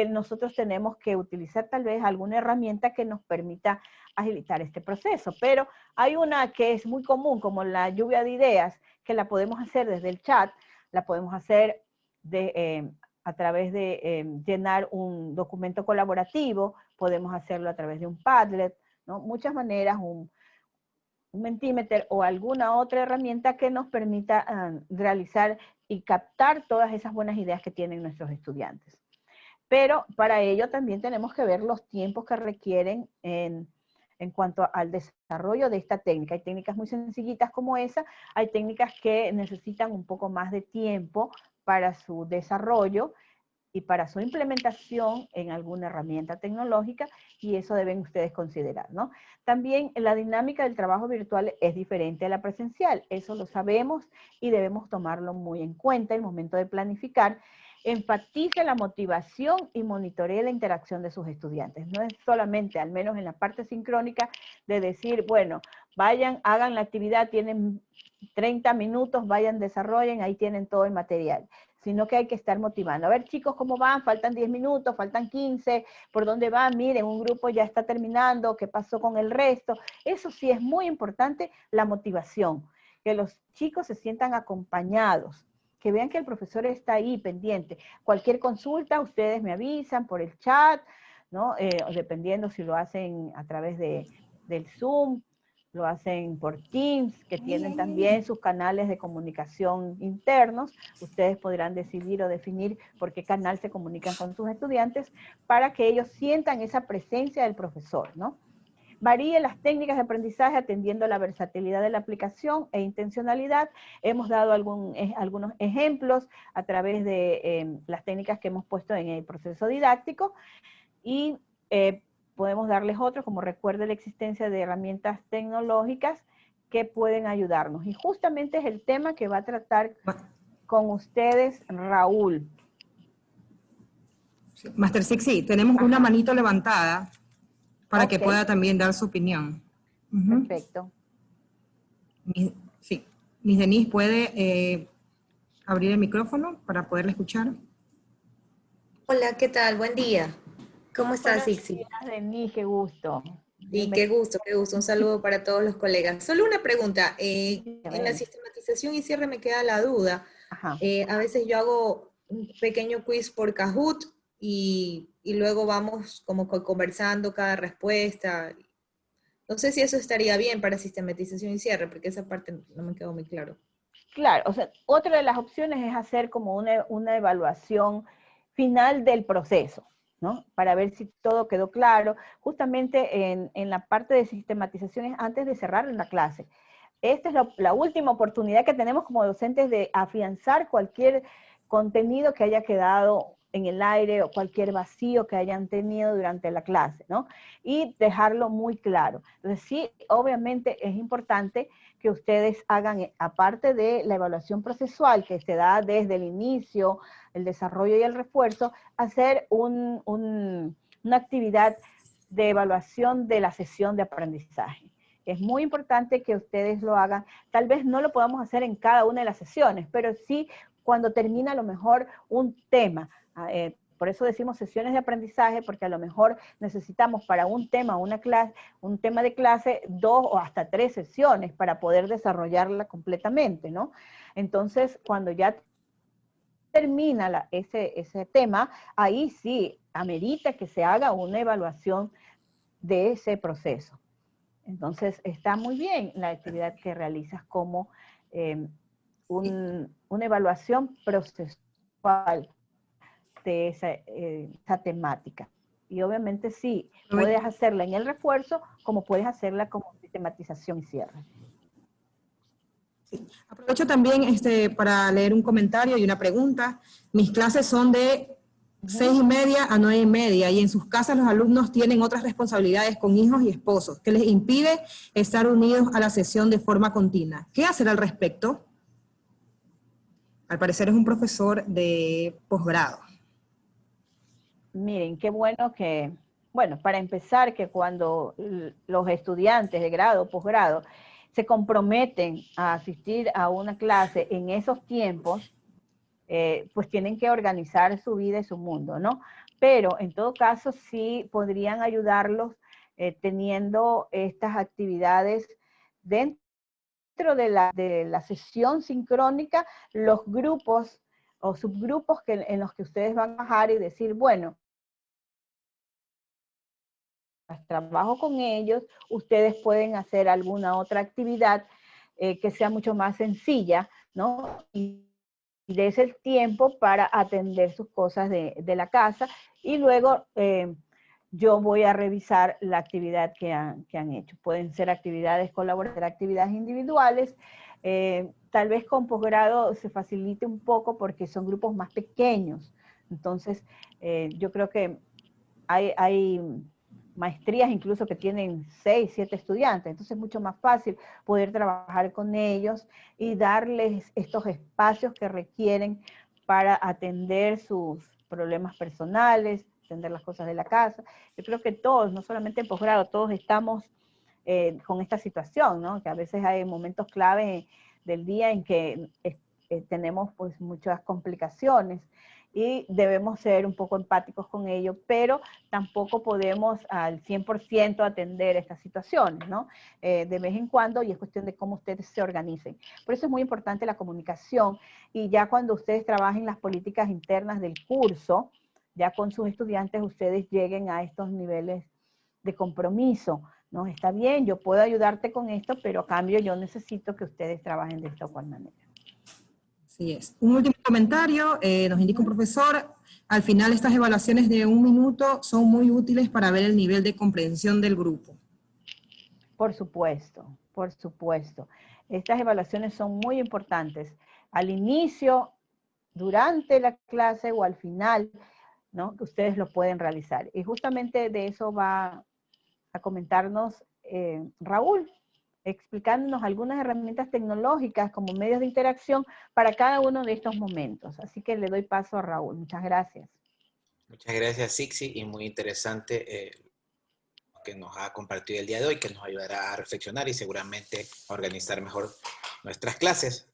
S1: nosotros tenemos que utilizar tal vez alguna herramienta que nos permita agilizar este proceso. Pero hay una que es muy común, como la lluvia de ideas, que la podemos hacer desde el chat, la podemos hacer a través de llenar un documento colaborativo, podemos hacerlo a través de un Padlet, ¿no? Muchas maneras, un Mentimeter o alguna otra herramienta que nos permita realizar y captar todas esas buenas ideas que tienen nuestros estudiantes. Pero para ello también tenemos que ver los tiempos que requieren en cuanto al desarrollo de esta técnica. Hay técnicas muy sencillitas como esa, hay técnicas que necesitan un poco más de tiempo para su desarrollo y para su implementación en alguna herramienta tecnológica, y eso deben ustedes considerar, ¿no? También la dinámica del trabajo virtual es diferente a la presencial, eso lo sabemos y debemos tomarlo muy en cuenta en el momento de planificar. Enfatice la motivación y monitoree la interacción de sus estudiantes. No es solamente, al menos en la parte sincrónica, de decir, bueno, vayan, hagan la actividad, tienen 30 minutos, vayan, desarrollen, ahí tienen todo el material, sino que hay que estar motivando. A ver, chicos, ¿cómo van? Faltan 10 minutos, faltan 15, ¿por dónde van? Miren, un grupo ya está terminando, ¿qué pasó con el resto? Eso sí es muy importante, la motivación, que los chicos se sientan acompañados, que vean que el profesor está ahí pendiente. Cualquier consulta, ustedes me avisan por el chat, ¿no? Dependiendo si lo hacen a través del Zoom, lo hacen por Teams, que tienen también sus canales de comunicación internos. Ustedes podrán decidir o definir por qué canal se comunican con sus estudiantes para que ellos sientan esa presencia del profesor, ¿no? Varíe las técnicas de aprendizaje atendiendo a la versatilidad de la aplicación e intencionalidad. Hemos dado algunos ejemplos a través de las técnicas que hemos puesto en el proceso didáctico, y podemos darles otros, como recuerde la existencia de herramientas tecnológicas que pueden ayudarnos. Y justamente es el tema que va a tratar con ustedes Raúl.
S3: Master Sixi, tenemos una manito levantada para que pueda también dar su opinión.
S1: Perfecto.
S3: Sí. Miss Denise, ¿puede abrir el micrófono para poderle escuchar?
S5: Hola, ¿qué tal? Buen día. ¿Cómo estás, Sixi?
S1: Buenos días, Denise, qué gusto.
S5: Y qué gusto, qué gusto. Un saludo para todos los colegas. Solo una pregunta. En la sistematización y cierre me queda la duda. A veces yo hago un pequeño quiz por Kahoot y luego vamos como conversando cada respuesta. No sé si eso estaría bien para sistematización y cierre, porque esa parte no me quedó muy claro.
S1: Claro, o sea, otra de las opciones es hacer como una evaluación final del proceso, ¿no? Para ver si todo quedó claro. Justamente en la parte de sistematización es antes de cerrar la clase. Esta es la última oportunidad que tenemos como docentes de afianzar cualquier contenido que haya quedado en el aire o cualquier vacío que hayan tenido durante la clase, ¿no? Y dejarlo muy claro. Entonces sí, obviamente es importante que ustedes hagan, aparte de la evaluación procesual que se da desde el inicio, el desarrollo y el refuerzo, hacer una actividad de evaluación de la sesión de aprendizaje. Es muy importante que ustedes lo hagan. Tal vez no lo podamos hacer en cada una de las sesiones, pero sí cuando termina a lo mejor un tema. Por eso decimos sesiones de aprendizaje, porque a lo mejor necesitamos para un tema, una clase, un tema de clase, 2 o hasta 3 sesiones para poder desarrollarla completamente, ¿no? Entonces, cuando ya termina ese tema, ahí sí amerita que se haga una evaluación de ese proceso. Entonces, está muy bien la actividad que realizas como una evaluación procesual de esa temática. Y obviamente sí, puedes hacerla en el refuerzo, como puedes hacerla como sistematización y cierre.
S3: Sí. Aprovecho también para leer un comentario y una pregunta. Mis clases son de 6:30 a 9:30 y en sus casas los alumnos tienen otras responsabilidades con hijos y esposos que les impide estar unidos a la sesión de forma continua. ¿Qué hacer al respecto? Al parecer es un profesor de posgrado.
S1: Miren, qué bueno que, bueno, para empezar, que cuando los estudiantes de grado o posgrado se comprometen a asistir a una clase en esos tiempos, pues tienen que organizar su vida y su mundo, ¿no? Pero en todo caso sí podrían ayudarlos teniendo estas actividades dentro de la sesión sincrónica, los grupos o subgrupos en los que ustedes van a trabajar y decir, bueno, trabajo con ellos, ustedes pueden hacer alguna otra actividad que sea mucho más sencilla, ¿no? Y des el tiempo para atender sus cosas de la casa y luego yo voy a revisar la actividad que han hecho. Pueden ser actividades colaborativas, actividades individuales. Tal vez con posgrado se facilite un poco porque son grupos más pequeños. Entonces, yo creo que hay maestrías incluso que tienen 6, 7 estudiantes, entonces es mucho más fácil poder trabajar con ellos y darles estos espacios que requieren para atender sus problemas personales, atender las cosas de la casa. Yo creo que todos, no solamente en posgrado, todos estamos con esta situación, ¿no? Que a veces hay momentos clave del día en que tenemos pues muchas complicaciones y debemos ser un poco empáticos con ello, pero tampoco podemos al 100% atender estas situaciones, ¿no? De vez en cuando, y es cuestión de cómo ustedes se organicen. Por eso es muy importante la comunicación, y ya cuando ustedes trabajen las políticas internas del curso, ya con sus estudiantes, ustedes lleguen a estos niveles de compromiso, ¿no? Está bien, yo puedo ayudarte con esto, pero a cambio yo necesito que ustedes trabajen de esta o cual manera.
S3: Así es. Un último comentario, nos indica un profesor, al final estas evaluaciones de 1 minuto son muy útiles para ver el nivel de comprensión del grupo.
S1: Por supuesto, por supuesto. Estas evaluaciones son muy importantes. Al inicio, durante la clase o al final, ¿no? Que ustedes lo pueden realizar. Y justamente de eso va a comentarnos Raúl, explicándonos algunas herramientas tecnológicas como medios de interacción para cada uno de estos momentos. Así que le doy paso a Raúl. Muchas gracias.
S2: Muchas gracias, Sixi, y muy interesante que nos ha compartido el día de hoy, que nos ayudará a reflexionar y seguramente a organizar mejor nuestras clases,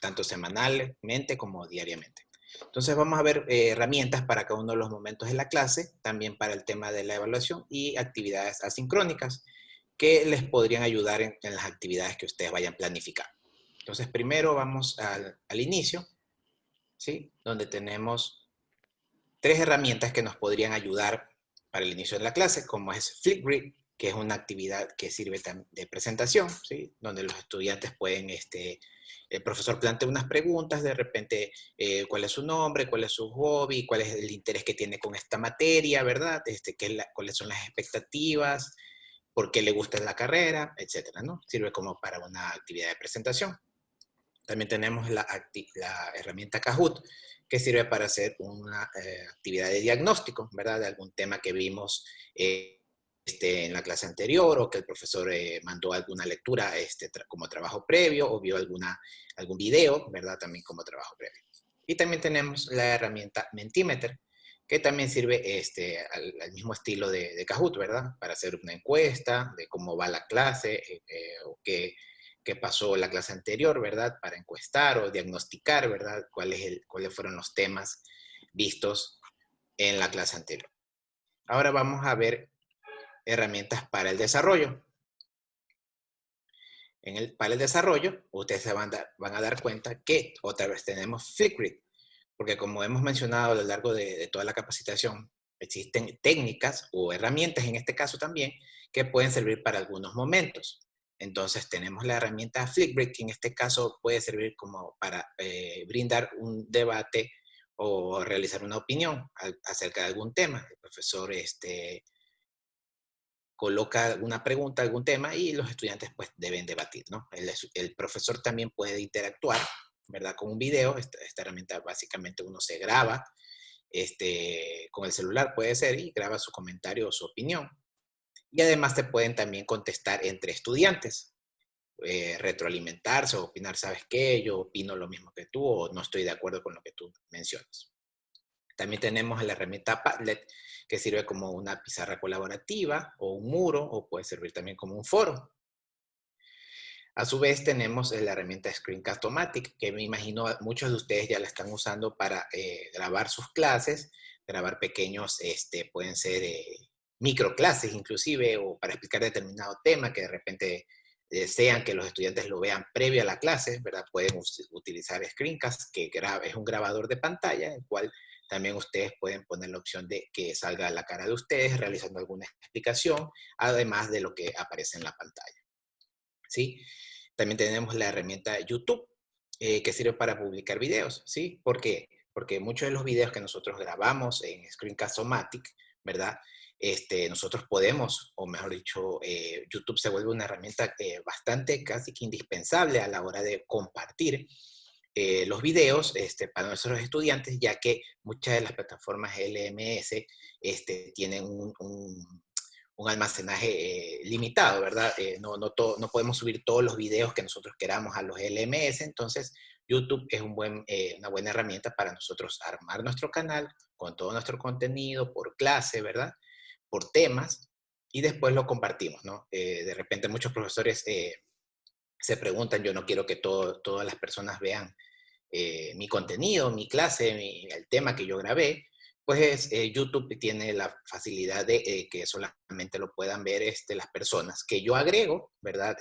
S2: tanto semanalmente como diariamente. Entonces vamos a ver herramientas para cada uno de los momentos de la clase, también para el tema de la evaluación y actividades asincrónicas que les podrían ayudar en las actividades que ustedes vayan a planificar. Entonces primero vamos al inicio, ¿sí? Donde tenemos 3 herramientas que nos podrían ayudar para el inicio de la clase, como es Flipgrid, que es una actividad que sirve de presentación, ¿sí? Donde los estudiantes pueden, el profesor plantea unas preguntas, de repente, cuál es su nombre, cuál es su hobby, cuál es el interés que tiene con esta materia, ¿verdad? Cuáles son las expectativas, por qué le gusta la carrera, etcétera, ¿no? Sirve como para una actividad de presentación. También tenemos la herramienta Kahoot, que sirve para hacer una actividad de diagnóstico, ¿verdad? De algún tema que vimos en la clase anterior, o que el profesor mandó alguna lectura como trabajo previo, o vio algún video, ¿verdad? También como trabajo previo. Y también tenemos la herramienta Mentimeter, que también sirve al mismo estilo de Kahoot, ¿verdad? Para hacer una encuesta de cómo va la clase, o qué pasó la clase anterior, ¿verdad? Para encuestar o diagnosticar, ¿verdad? Cuáles fueron los temas vistos en la clase anterior. Ahora vamos a ver herramientas para el desarrollo. Para el desarrollo, ustedes se van a dar cuenta que otra vez tenemos Flipgrid, porque como hemos mencionado a lo largo de toda la capacitación, existen técnicas o herramientas en este caso también que pueden servir para algunos momentos. Entonces tenemos la herramienta Flipgrid, que en este caso puede servir como para brindar un debate o realizar una opinión acerca de algún tema. El profesor coloca alguna pregunta, algún tema, y los estudiantes pues deben debatir, ¿no? El profesor también puede interactuar, ¿verdad? Con un video. Esta herramienta básicamente uno se graba con el celular, puede ser, y graba su comentario o su opinión. Y además te pueden también contestar entre estudiantes, retroalimentarse o opinar, ¿sabes qué? Yo opino lo mismo que tú, o no estoy de acuerdo con lo que tú mencionas. También tenemos la herramienta Padlet, que sirve como una pizarra colaborativa o un muro, o puede servir también como un foro. A su vez tenemos la herramienta Screencast-O-Matic, que me imagino muchos de ustedes ya la están usando para grabar sus clases, grabar pequeños, pueden ser microclases inclusive, o para explicar determinado tema que de repente desean que los estudiantes lo vean previo a la clase, ¿verdad? Pueden utilizar Screencast, que es un grabador de pantalla, en el cual también ustedes pueden poner la opción de que salga la cara de ustedes realizando alguna explicación, además de lo que aparece en la pantalla. ¿Sí? También tenemos la herramienta YouTube, que sirve para publicar videos, ¿sí? ¿Por qué? Porque muchos de los videos que nosotros grabamos en Screencast-O-Matic, ¿verdad? Nosotros podemos, o mejor dicho, YouTube se vuelve una herramienta bastante, casi que indispensable a la hora de compartir los videos para nuestros estudiantes, ya que muchas de las plataformas LMS tienen un almacenaje limitado, ¿verdad? No podemos subir todos los videos que nosotros queramos a los LMS, entonces YouTube es una buena herramienta para nosotros armar nuestro canal con todo nuestro contenido por clase, ¿verdad? Por temas, y después lo compartimos, ¿no? De repente muchos profesores se preguntan, yo no quiero que todas las personas vean mi contenido, mi clase, el tema que yo grabé, pues YouTube tiene la facilidad de que solamente lo puedan ver las personas que yo agrego, ¿verdad?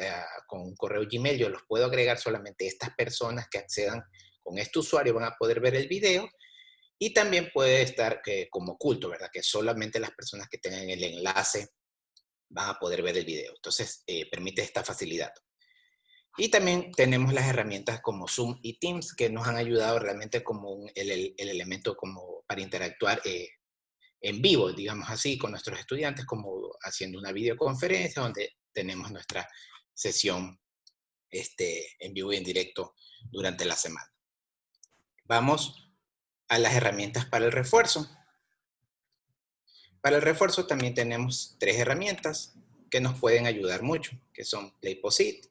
S2: Con un correo Gmail yo los puedo agregar, solamente estas personas que accedan con este usuario van a poder ver el video, y también puede estar como oculto, ¿verdad? Que solamente las personas que tengan el enlace van a poder ver el video. Entonces, permite esta facilidad. Y también tenemos las herramientas como Zoom y Teams, que nos han ayudado realmente como el elemento como para interactuar en vivo, digamos así, con nuestros estudiantes, como haciendo una videoconferencia donde tenemos nuestra sesión en vivo y en directo durante la semana. Vamos a las herramientas para el refuerzo. Para el refuerzo también tenemos 3 herramientas que nos pueden ayudar mucho, que son PlayPosit,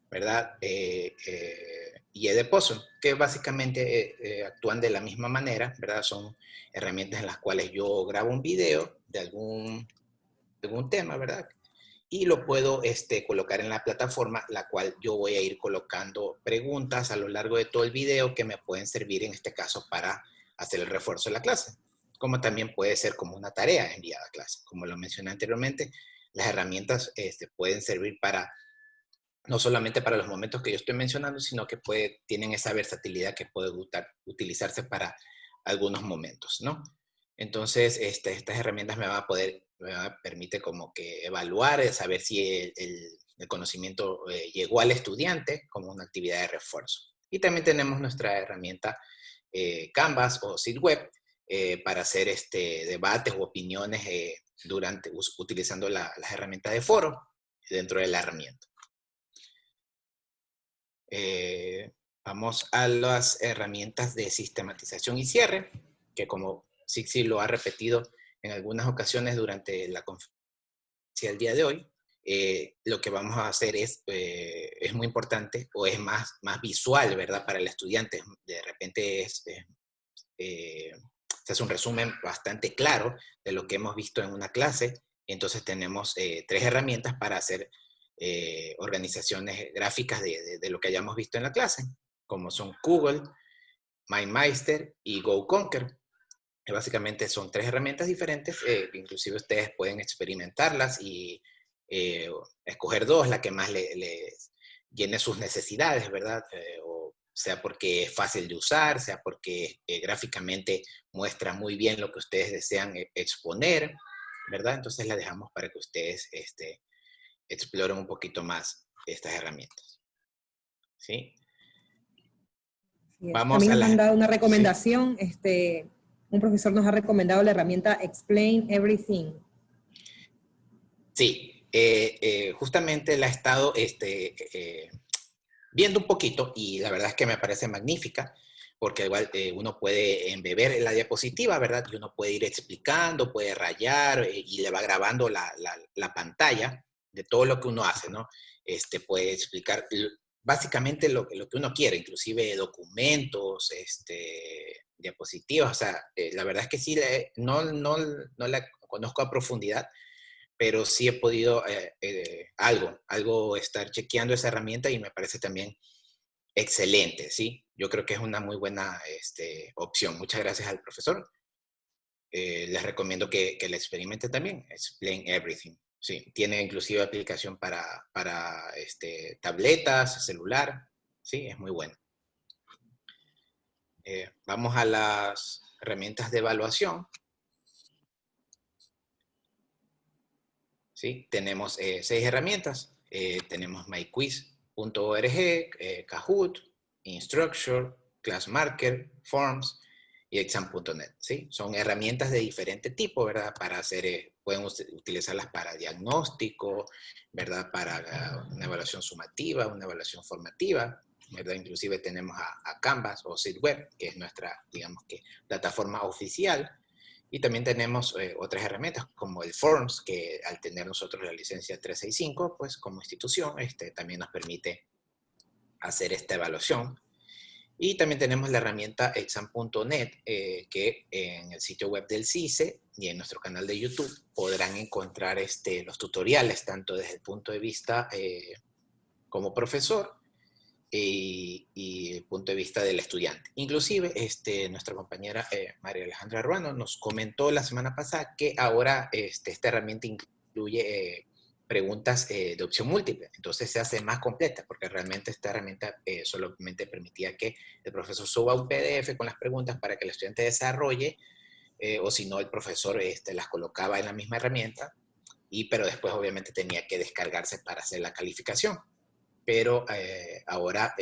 S2: ¿verdad? Y Edpuzzle, que básicamente actúan de la misma manera, ¿verdad? Son herramientas en las cuales yo grabo un video de algún tema, ¿verdad? Y lo puedo colocar en la plataforma, la cual yo voy a ir colocando preguntas a lo largo de todo el video que me pueden servir en este caso para hacer el refuerzo de la clase, como también puede ser como una tarea enviada a clase. Como lo mencioné anteriormente, las herramientas pueden servir para no solamente para los momentos que yo estoy mencionando, sino que tienen esa versatilidad que puede utilizarse para algunos momentos, ¿no? Entonces, estas herramientas me van a permite como que evaluar, saber si el conocimiento llegó al estudiante como una actividad de refuerzo. Y también tenemos nuestra herramienta Canvas o SitWeb para hacer debates u opiniones utilizando las herramientas de foro dentro de la herramienta. Vamos a las herramientas de sistematización y cierre, que como Sixi lo ha repetido en algunas ocasiones durante la conferencia del día de hoy, lo que vamos a hacer es muy importante, o es más visual, ¿verdad? Para el estudiante. De repente se hace un resumen bastante claro de lo que hemos visto en una clase. Entonces tenemos 3 herramientas para hacer organizaciones gráficas de lo que hayamos visto en la clase, como son Google, MindMeister y GoConquer. Básicamente son 3 herramientas diferentes, inclusive ustedes pueden experimentarlas y escoger 2, la que más les llene sus necesidades, ¿verdad? O sea porque es fácil de usar, sea porque gráficamente muestra muy bien lo que ustedes desean exponer, ¿verdad? Entonces la dejamos para que ustedes exploren un poquito más estas herramientas. ¿Sí?
S3: Vamos también nos han dado una recomendación, ¿sí? Un profesor nos ha recomendado la herramienta Explain Everything.
S2: Sí, justamente la he estado viendo un poquito y la verdad es que me parece magnífica, porque igual uno puede embeber la diapositiva, ¿verdad? Y uno puede ir explicando, puede rayar y le va grabando la pantalla de todo lo que uno hace, ¿no? Puede explicar básicamente lo que uno quiere, inclusive documentos, diapositivas, o sea, la verdad es que sí, no la conozco a profundidad, pero sí he podido algo estar chequeando esa herramienta y me parece también excelente, ¿sí? Yo creo que es una muy buena opción. Muchas gracias al profesor. Les recomiendo que la experimenten también. Explain Everything. Sí, tiene inclusive aplicación para tabletas, celular. Sí, es muy bueno. Vamos a las herramientas de evaluación. ¿Sí? Tenemos 6 herramientas. Tenemos myquiz.org, Kahoot, Instructure, Classmarker, Forms y Exam.net. ¿Sí? Son herramientas de diferente tipo, ¿verdad? Para hacer, pueden utilizarlas para diagnóstico, ¿verdad? Para una evaluación sumativa, una evaluación formativa, ¿verdad? Inclusive tenemos a Canvas o SiteWeb, que es nuestra, digamos que, plataforma oficial. Y también tenemos otras herramientas como el Forms, que al tener nosotros la licencia 365, pues como institución, también nos permite hacer esta evaluación. Y también tenemos la herramienta exam.net, que en el sitio web del CICE y en nuestro canal de YouTube podrán encontrar los tutoriales, tanto desde el punto de vista como profesor, y el punto de vista del estudiante. Inclusive, nuestra compañera María Alejandra Ruano nos comentó la semana pasada que ahora esta herramienta incluye preguntas de opción múltiple. Entonces se hace más completa, porque realmente esta herramienta solamente permitía que el profesor suba un PDF con las preguntas para que el estudiante desarrolle, o si no, el profesor las colocaba en la misma herramienta, pero después obviamente tenía que descargarse para hacer la calificación. Pero ahora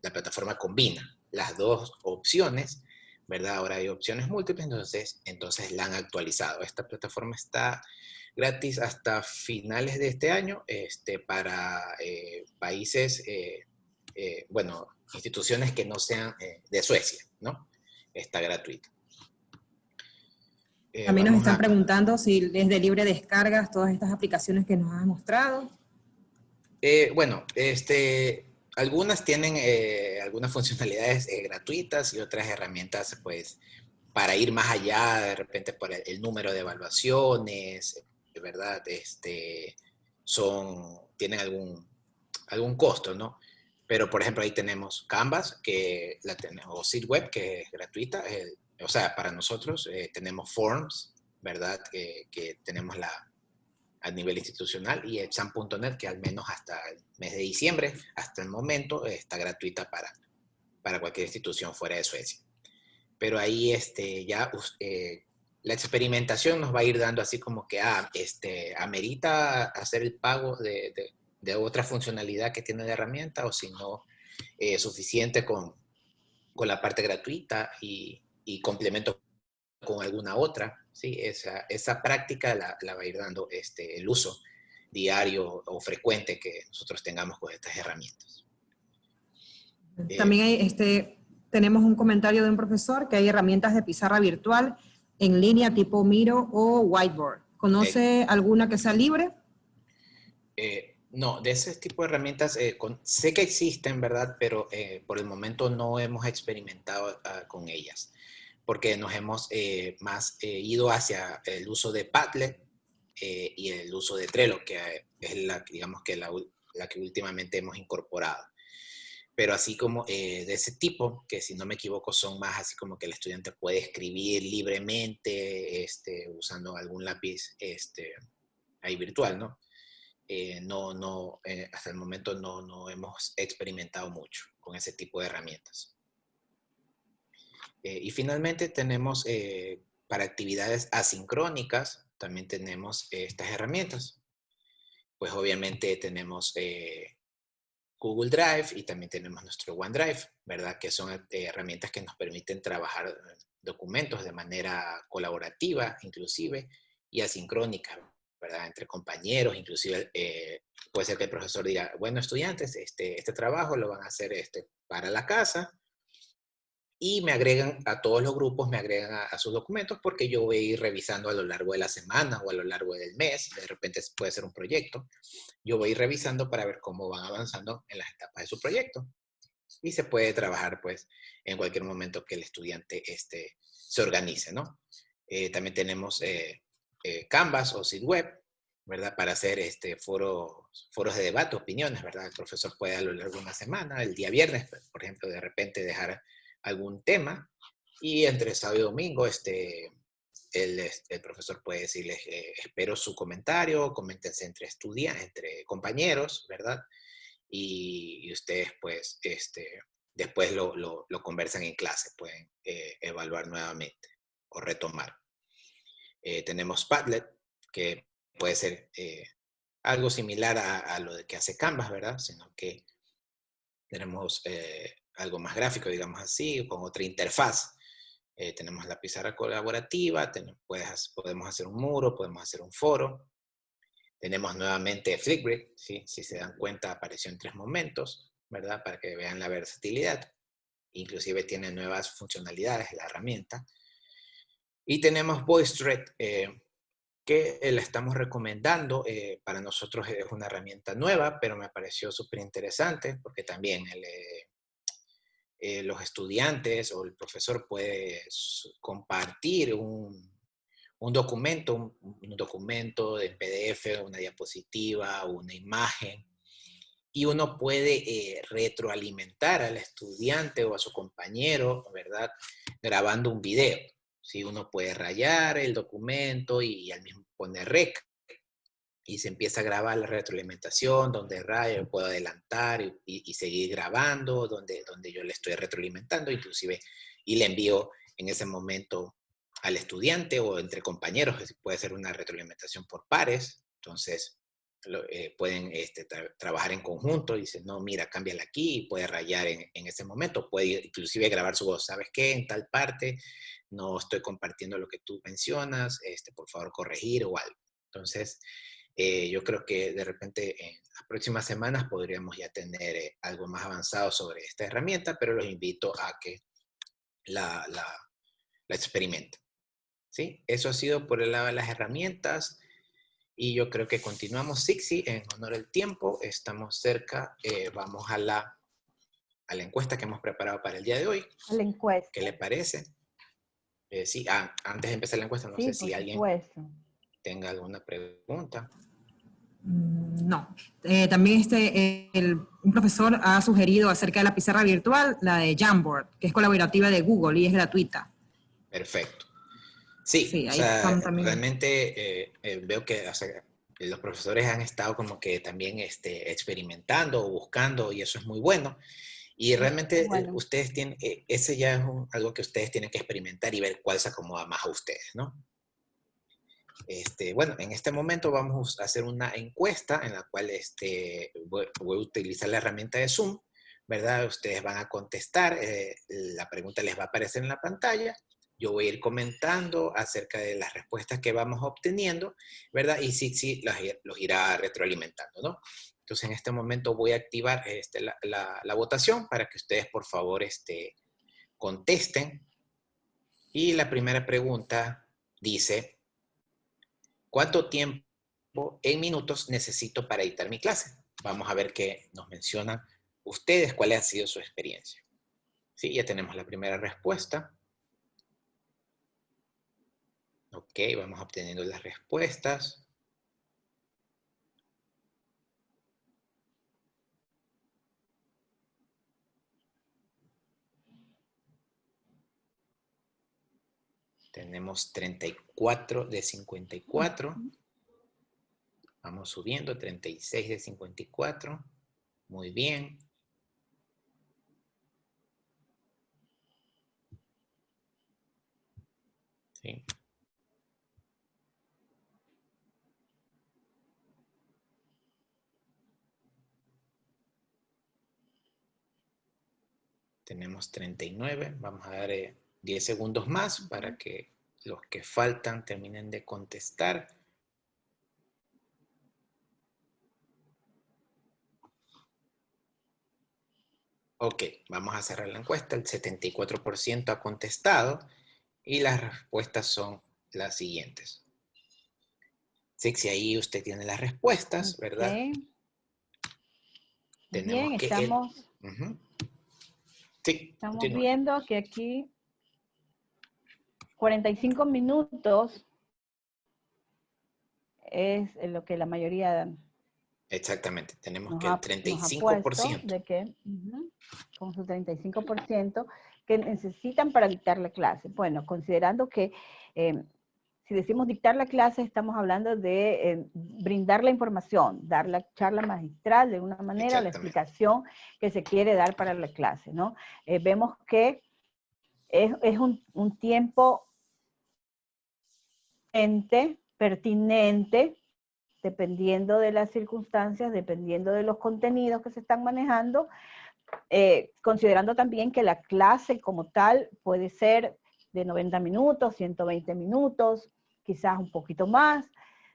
S2: la plataforma combina las dos opciones, ¿verdad? Ahora hay opciones múltiples, entonces la han actualizado. Esta plataforma está gratis hasta finales de este año para países, bueno, instituciones que no sean de Suecia, ¿no? Está gratuita.
S3: También nos están preguntando si es de libre descarga todas estas aplicaciones que nos has mostrado.
S2: Bueno, algunas tienen algunas funcionalidades gratuitas y otras herramientas, pues, para ir más allá, de repente por el número de evaluaciones, ¿verdad? Tienen algún costo, ¿no? Pero, por ejemplo, ahí tenemos Canvas, que la tenemos, o SiteWeb, que es gratuita. O sea, para nosotros tenemos Forms, ¿verdad? Que tenemos a nivel institucional, y exam.net, que al menos hasta el mes de diciembre, hasta el momento, está gratuita para cualquier institución fuera de Suecia. Pero ahí ya la experimentación nos va a ir dando así como que amerita hacer el pago de otra funcionalidad que tiene la herramienta, o si no, suficiente con la parte gratuita y complemento con alguna otra, ¿sí? Esa práctica la va a ir dando el uso diario o frecuente que nosotros tengamos con estas herramientas.
S3: También tenemos un comentario de un profesor que hay herramientas de pizarra virtual en línea tipo Miro o Whiteboard. ¿Conoce alguna que sea libre?
S2: No, de ese tipo de herramientas sé que existen, ¿verdad? Pero por el momento no hemos experimentado con ellas, porque nos hemos más ido hacia el uso de Padlet y el uso de Trello, que es digamos que la que últimamente hemos incorporado. Pero así como de ese tipo, que si no me equivoco son más así como que el estudiante puede escribir libremente usando algún lápiz ahí virtual, ¿no? Hasta el momento no hemos experimentado mucho con ese tipo de herramientas. Y finalmente tenemos para actividades asincrónicas, también tenemos estas herramientas. Pues obviamente tenemos Google Drive y también tenemos nuestro OneDrive, ¿verdad? Que son herramientas que nos permiten trabajar documentos de manera colaborativa, inclusive, y asincrónica, ¿verdad? Entre compañeros, inclusive puede ser que el profesor diga, bueno, estudiantes, este trabajo lo van a hacer para la casa, y me agregan a todos los grupos, me agregan a sus documentos, porque yo voy a ir revisando a lo largo de la semana o a lo largo del mes, de repente puede ser un proyecto, yo voy a ir revisando para ver cómo van avanzando en las etapas de su proyecto. Y se puede trabajar, pues, en cualquier momento que el estudiante se organice, ¿no? También tenemos Canvas o SitWeb, ¿verdad? Para hacer foros de debate, opiniones, ¿verdad? El profesor puede a lo largo de una semana, el día viernes, por ejemplo, de repente dejar algún tema, y entre sábado y domingo, el profesor puede decirles, espero su comentario, coméntense entre estudiantes, entre compañeros, ¿verdad? Y ustedes, pues, después lo conversan en clase, pueden evaluar nuevamente o retomar. Tenemos Padlet, que puede ser algo similar a lo de que hace Canvas, ¿verdad? Sino que tenemos algo más gráfico, digamos así, con otra interfaz. Tenemos la pizarra colaborativa, podemos hacer un muro, podemos hacer un foro. Tenemos nuevamente Flipgrid, ¿sí? Si se dan cuenta, apareció en 3 momentos, ¿verdad? Para que vean la versatilidad. Inclusive tiene nuevas funcionalidades la herramienta. Y tenemos VoiceThread, que la estamos recomendando. Para nosotros es una herramienta nueva, pero me pareció súper interesante porque también los estudiantes o el profesor puede compartir un documento de PDF, una diapositiva, una imagen, y uno puede retroalimentar al estudiante o a su compañero, ¿verdad? Grabando un video. ¿Sí? Uno puede rayar el documento y al mismo poner rec, y se empieza a grabar la retroalimentación, donde rayo puedo adelantar y seguir grabando, donde yo le estoy retroalimentando, inclusive, y le envío en ese momento al estudiante o entre compañeros, puede ser una retroalimentación por pares, entonces pueden trabajar en conjunto, y dicen, no, mira, cámbiala aquí, y puede rayar en ese momento, puede inclusive grabar su voz, ¿sabes qué? En tal parte no estoy compartiendo lo que tú mencionas, por favor corregir o algo. Entonces, yo creo que de repente en las próximas semanas podríamos ya tener algo más avanzado sobre esta herramienta, pero los invito a que la experimenten. ¿Sí? Eso ha sido por el lado de las herramientas, y yo creo que continuamos. Sixi, en honor al tiempo, estamos cerca, vamos a la encuesta que hemos preparado para el día de hoy.
S1: A la encuesta.
S2: ¿Qué le parece? Sí, antes de empezar la encuesta, no sé si alguien tenga alguna pregunta.
S3: No. También un profesor ha sugerido acerca de la pizarra virtual, la de Jamboard, que es colaborativa de Google y es gratuita.
S2: Perfecto. Sí, o sea, realmente veo que, o sea, los profesores han estado como que también experimentando o buscando, y eso es muy bueno. Y realmente ustedes tienen, ese ya es algo que ustedes tienen que experimentar y ver cuál se acomoda más a ustedes, ¿no? Bueno, en este momento vamos a hacer una encuesta en la cual voy a utilizar la herramienta de Zoom, ¿verdad? Ustedes van a contestar, la pregunta les va a aparecer en la pantalla, yo voy a ir comentando acerca de las respuestas que vamos obteniendo, ¿verdad? Y sí, los irá retroalimentando, ¿no? Entonces, en este momento voy a activar la votación para que ustedes, por favor, contesten. Y la primera pregunta dice, ¿cuánto tiempo en minutos necesito para editar mi clase? Vamos a ver qué nos mencionan ustedes, cuál ha sido su experiencia. Sí, ya tenemos la primera respuesta. Ok, vamos obteniendo las respuestas. Tenemos 34 de 54. Vamos subiendo, 36 de 54. Muy bien. Sí. Tenemos 39. Vamos a dar 10 segundos más para que los que faltan terminen de contestar. Ok, vamos a cerrar la encuesta. El 74% ha contestado y las respuestas son las siguientes. Sixi, ahí usted tiene las respuestas, ¿verdad?
S1: Tenemos bien, estamos,
S2: sí,
S1: estamos viendo que aquí 45 minutos es lo que la mayoría
S2: Exactamente, tenemos
S1: nos
S2: que el
S1: ha puesto,
S2: 35%.
S1: de que, con su 35%, que necesitan para dictar la clase. Bueno, considerando que si decimos dictar la clase, estamos hablando de brindar la información, dar la charla magistral de una manera, la explicación que se quiere dar para la clase, ¿no? Vemos que es un tiempo pertinente, dependiendo de las circunstancias, dependiendo de los contenidos que se están manejando, considerando también que la clase como tal puede ser de 90 minutos, 120 minutos, quizás un poquito más,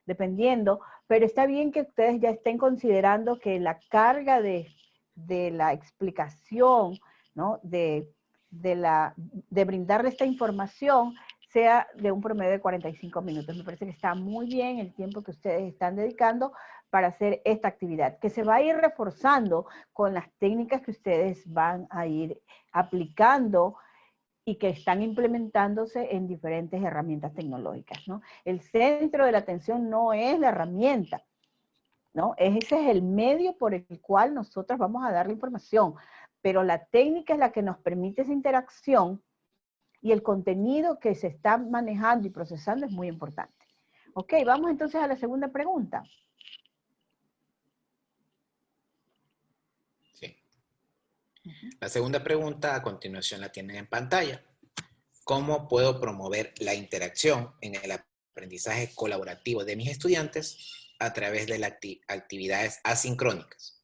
S1: dependiendo, pero está bien que ustedes ya estén considerando que la carga de la explicación, ¿no? de brindarle esta información sea de un promedio de 45 minutos. Me parece que está muy bien el tiempo que ustedes están dedicando para hacer esta actividad, que se va a ir reforzando con las técnicas que ustedes van a ir aplicando y que están implementándose en diferentes herramientas tecnológicas, ¿no? El centro de la atención no es la herramienta, ¿no? Ese es el medio por el cual nosotros vamos a dar la información, pero la técnica es la que nos permite esa interacción y el contenido que se está manejando y procesando es muy importante. Ok, vamos entonces a la segunda pregunta.
S2: Sí. La segunda pregunta a continuación la tienen en pantalla. ¿Cómo puedo promover la interacción en el aprendizaje colaborativo de mis estudiantes a través de las actividades asincrónicas?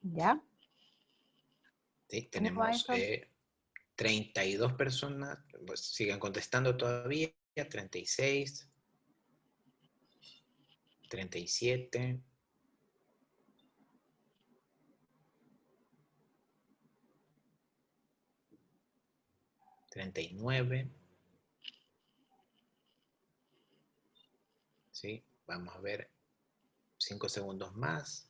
S1: ¿Ya?
S2: Sí, tenemos 32 personas, pues siguen contestando todavía, 36, 37, 39, ¿sí? Vamos a ver 5 segundos más.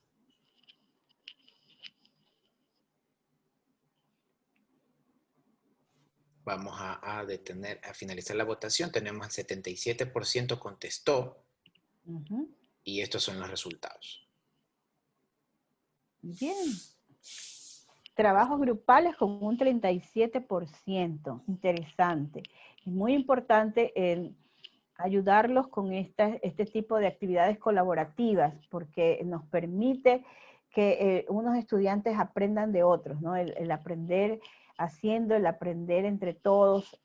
S2: Vamos a detener, a finalizar la votación. Tenemos el 77% contestó. Y estos son los resultados.
S1: Bien. Trabajos grupales con un 37%. Interesante. Es muy importante ayudarlos con este tipo de actividades colaborativas porque nos permite que unos estudiantes aprendan de otros, ¿no? El aprender haciendo, el aprender entre todos,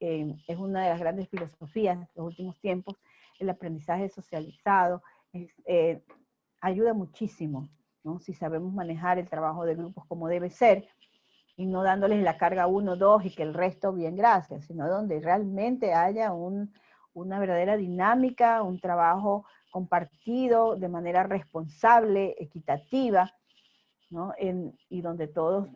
S1: es una de las grandes filosofías de los últimos tiempos. El aprendizaje socializado ayuda muchísimo, ¿no? Si sabemos manejar el trabajo de grupos como debe ser, y no dándoles la carga 1, 2 y que el resto bien gracias, sino donde realmente haya una verdadera dinámica, un trabajo compartido de manera responsable, equitativa, ¿no? Y donde todos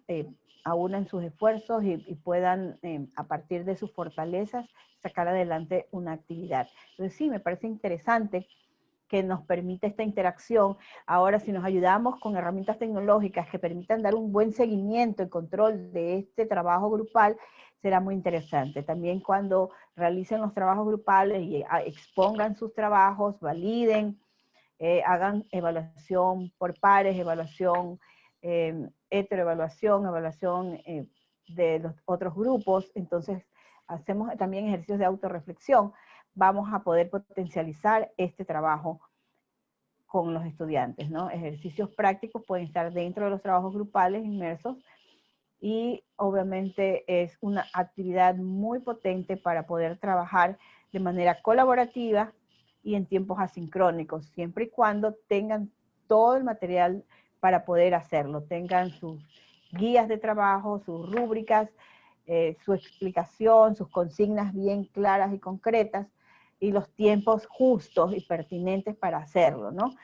S1: aunan sus esfuerzos y puedan, a partir de sus fortalezas, sacar adelante una actividad. Entonces sí, me parece interesante que nos permite esta interacción. Ahora, si nos ayudamos con herramientas tecnológicas que permitan dar un buen seguimiento y control de este trabajo grupal, será muy interesante. También cuando realicen los trabajos grupales y expongan sus trabajos, validen, hagan evaluación por pares, evaluación heteroevaluación, evaluación de los otros grupos. Entonces, hacemos también ejercicios de autorreflexión. Vamos a poder potencializar este trabajo con los estudiantes, ¿no? Ejercicios prácticos pueden estar dentro de los trabajos grupales inmersos y obviamente es una actividad muy potente para poder trabajar de manera colaborativa y en tiempos asincrónicos, siempre y cuando tengan todo el material para poder hacerlo, tengan sus guías de trabajo, sus rúbricas, su explicación, sus consignas bien claras y concretas, y los tiempos justos y pertinentes para hacerlo, ¿no?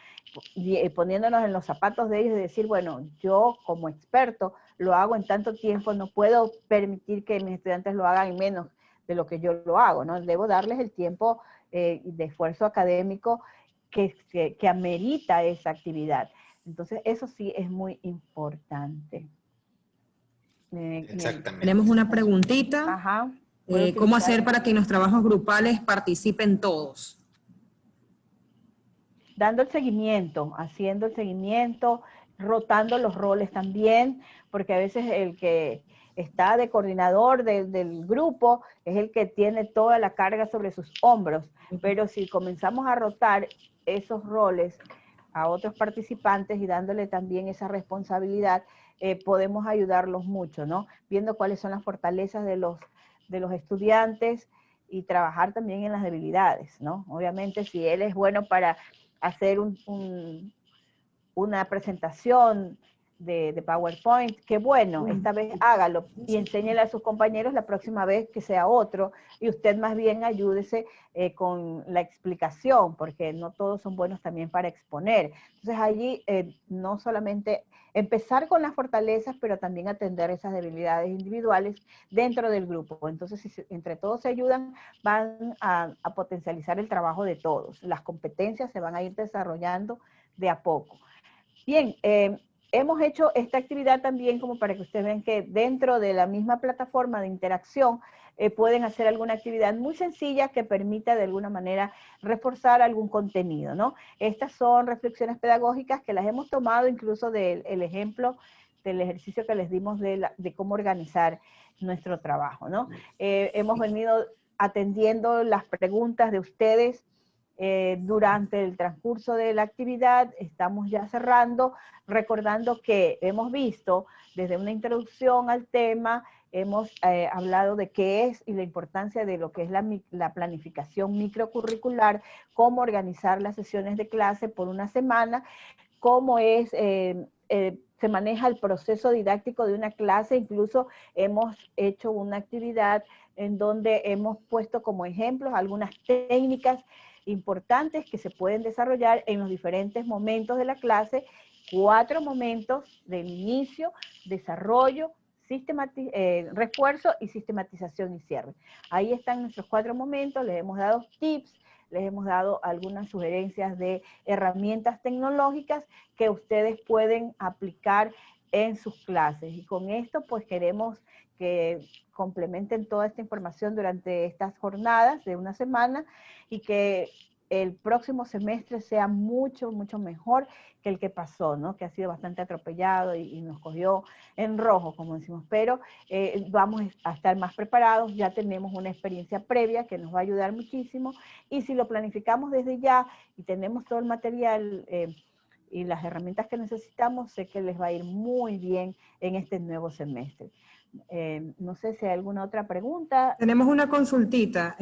S1: Y poniéndonos en los zapatos de ellos y decir, bueno, yo como experto lo hago en tanto tiempo, no puedo permitir que mis estudiantes lo hagan en menos de lo que yo lo hago, ¿no? Debo darles el tiempo de esfuerzo académico que amerita esa actividad. Entonces, eso sí es muy importante.
S2: Exactamente.
S3: Tenemos una preguntita.
S1: Ajá.
S3: ¿Cómo hacer para que en los trabajos grupales participen todos?
S1: Dando el seguimiento, haciendo el seguimiento, rotando los roles también, porque a veces el que está de coordinador del grupo es el que tiene toda la carga sobre sus hombros, pero si comenzamos a rotar esos roles a otros participantes y dándole también esa responsabilidad, podemos ayudarlos mucho, ¿no? Viendo cuáles son las fortalezas de los estudiantes y trabajar también en las debilidades, ¿no? Obviamente, si él es bueno para hacer una presentación de PowerPoint, qué bueno, esta vez hágalo y enséñele a sus compañeros la próxima vez que sea otro, y usted más bien ayúdese con la explicación, porque no todos son buenos también para exponer. Entonces allí no solamente empezar con las fortalezas, pero también atender esas debilidades individuales dentro del grupo. Entonces, si entre todos se ayudan, van a potencializar el trabajo de todos. Las competencias se van a ir desarrollando de a poco. Bien, hemos hecho esta actividad también como para que ustedes vean que dentro de la misma plataforma de interacción pueden hacer alguna actividad muy sencilla que permita de alguna manera reforzar algún contenido, ¿no? Estas son reflexiones pedagógicas que las hemos tomado incluso del ejemplo del ejercicio que les dimos de cómo organizar nuestro trabajo, ¿no? Hemos venido atendiendo las preguntas de ustedes durante el transcurso de la actividad. Estamos ya cerrando, recordando que hemos visto desde una introducción al tema, hemos hablado de qué es y la importancia de lo que es la planificación microcurricular, cómo organizar las sesiones de clase por una semana, cómo es se maneja el proceso didáctico de una clase. Incluso hemos hecho una actividad en donde hemos puesto como ejemplos algunas técnicas importantes que se pueden desarrollar en los diferentes momentos de la clase, 4 momentos del inicio, desarrollo, refuerzo y sistematización y cierre. Ahí están nuestros 4 momentos, les hemos dado tips, les hemos dado algunas sugerencias de herramientas tecnológicas que ustedes pueden aplicar en sus clases. Y con esto pues queremos que complementen toda esta información durante estas jornadas de una semana y que el próximo semestre sea mucho, mucho mejor que el que pasó, ¿no? Que ha sido bastante atropellado y nos cogió en rojo, como decimos, pero vamos a estar más preparados, ya tenemos una experiencia previa que nos va a ayudar muchísimo, y si lo planificamos desde ya y tenemos todo el material y las herramientas que necesitamos, sé que les va a ir muy bien en este nuevo semestre. No sé si hay alguna otra pregunta.
S3: Tenemos una consultita,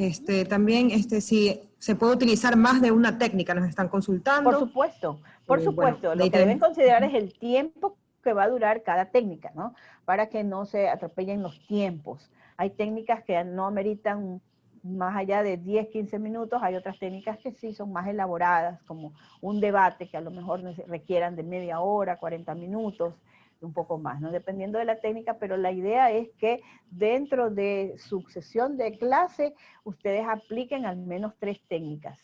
S3: también si se puede utilizar más de una técnica, nos están consultando.
S1: Por supuesto, por supuesto.
S3: Bueno,
S1: lo que deben considerar es el tiempo que va a durar cada técnica, ¿no? Para que no se atropellen los tiempos. Hay técnicas que no ameritan más allá de 10, 15 minutos, hay otras técnicas que sí son más elaboradas, como un debate que a lo mejor requieran de media hora, 40 minutos, un poco más, ¿no? Dependiendo de la técnica, pero la idea es que dentro de su sesión de clase, ustedes apliquen al menos 3 técnicas.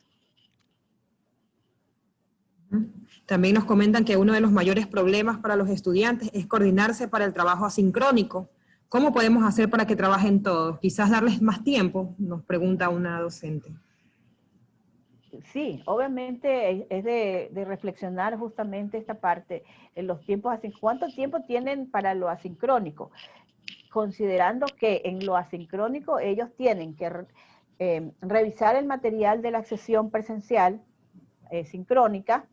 S3: También nos comentan que uno de los mayores problemas para los estudiantes es coordinarse para el trabajo asincrónico. ¿Cómo podemos hacer para que trabajen todos? Quizás darles más tiempo, nos pregunta una docente.
S1: Sí, obviamente es de reflexionar justamente esta parte, en los tiempos asincrónicos. ¿Cuánto tiempo tienen para lo asincrónico? Considerando que en lo asincrónico ellos tienen que revisar el material de la sesión presencial sincrónica,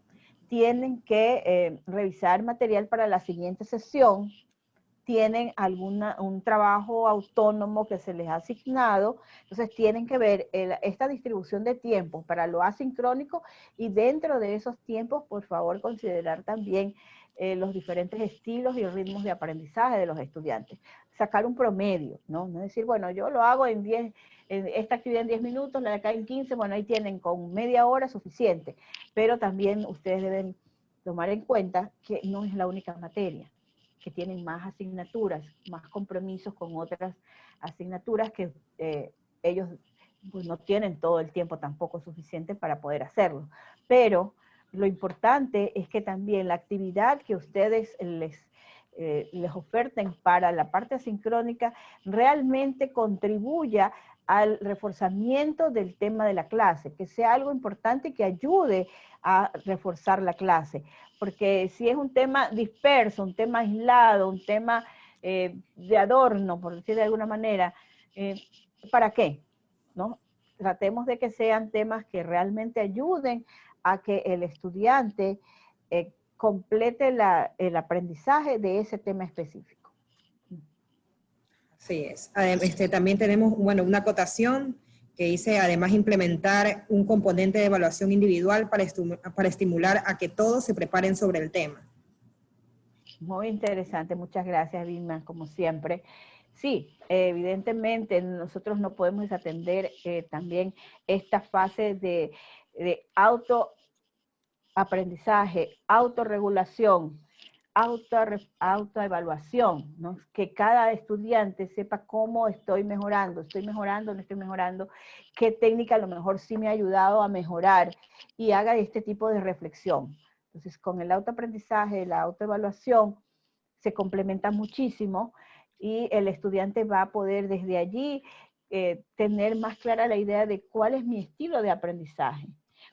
S1: tienen que revisar material para la siguiente sesión, tienen un trabajo autónomo que se les ha asignado, entonces tienen que ver esta distribución de tiempos para lo asincrónico, y dentro de esos tiempos, por favor, considerar también los diferentes estilos y ritmos de aprendizaje de los estudiantes. Sacar un promedio, ¿no? No decir, bueno, yo lo hago en esta actividad en 10 minutos, la de acá en 15, bueno, ahí tienen con media hora suficiente, pero también ustedes deben tomar en cuenta que no es la única materia, que tienen más asignaturas, más compromisos con otras asignaturas que ellos pues, no tienen todo el tiempo tampoco suficiente para poder hacerlo. Pero lo importante es que también la actividad que ustedes les oferten para la parte asincrónica realmente contribuya al reforzamiento del tema de la clase, que sea algo importante que ayude a reforzar la clase, porque si es un tema disperso, un tema aislado, un tema de adorno, por decir de alguna manera, ¿para qué? ¿No? Tratemos de que sean temas que realmente ayuden a que el estudiante complete el aprendizaje de ese tema específico.
S3: Así es. También tenemos, bueno, una acotación que dice, además, implementar un componente de evaluación individual para estimular a que todos se preparen sobre el tema.
S1: Muy interesante, muchas gracias, Vilma, como siempre. Sí, evidentemente nosotros no podemos desatender también esta fase de autoaprendizaje, autorregulación, autoevaluación, ¿no? Que cada estudiante sepa cómo estoy mejorando, no estoy mejorando, qué técnica a lo mejor sí me ha ayudado a mejorar y haga este tipo de reflexión. Entonces, con el autoaprendizaje, la autoevaluación, se complementa muchísimo y el estudiante va a poder desde allí tener más clara la idea de cuál es mi estilo de aprendizaje,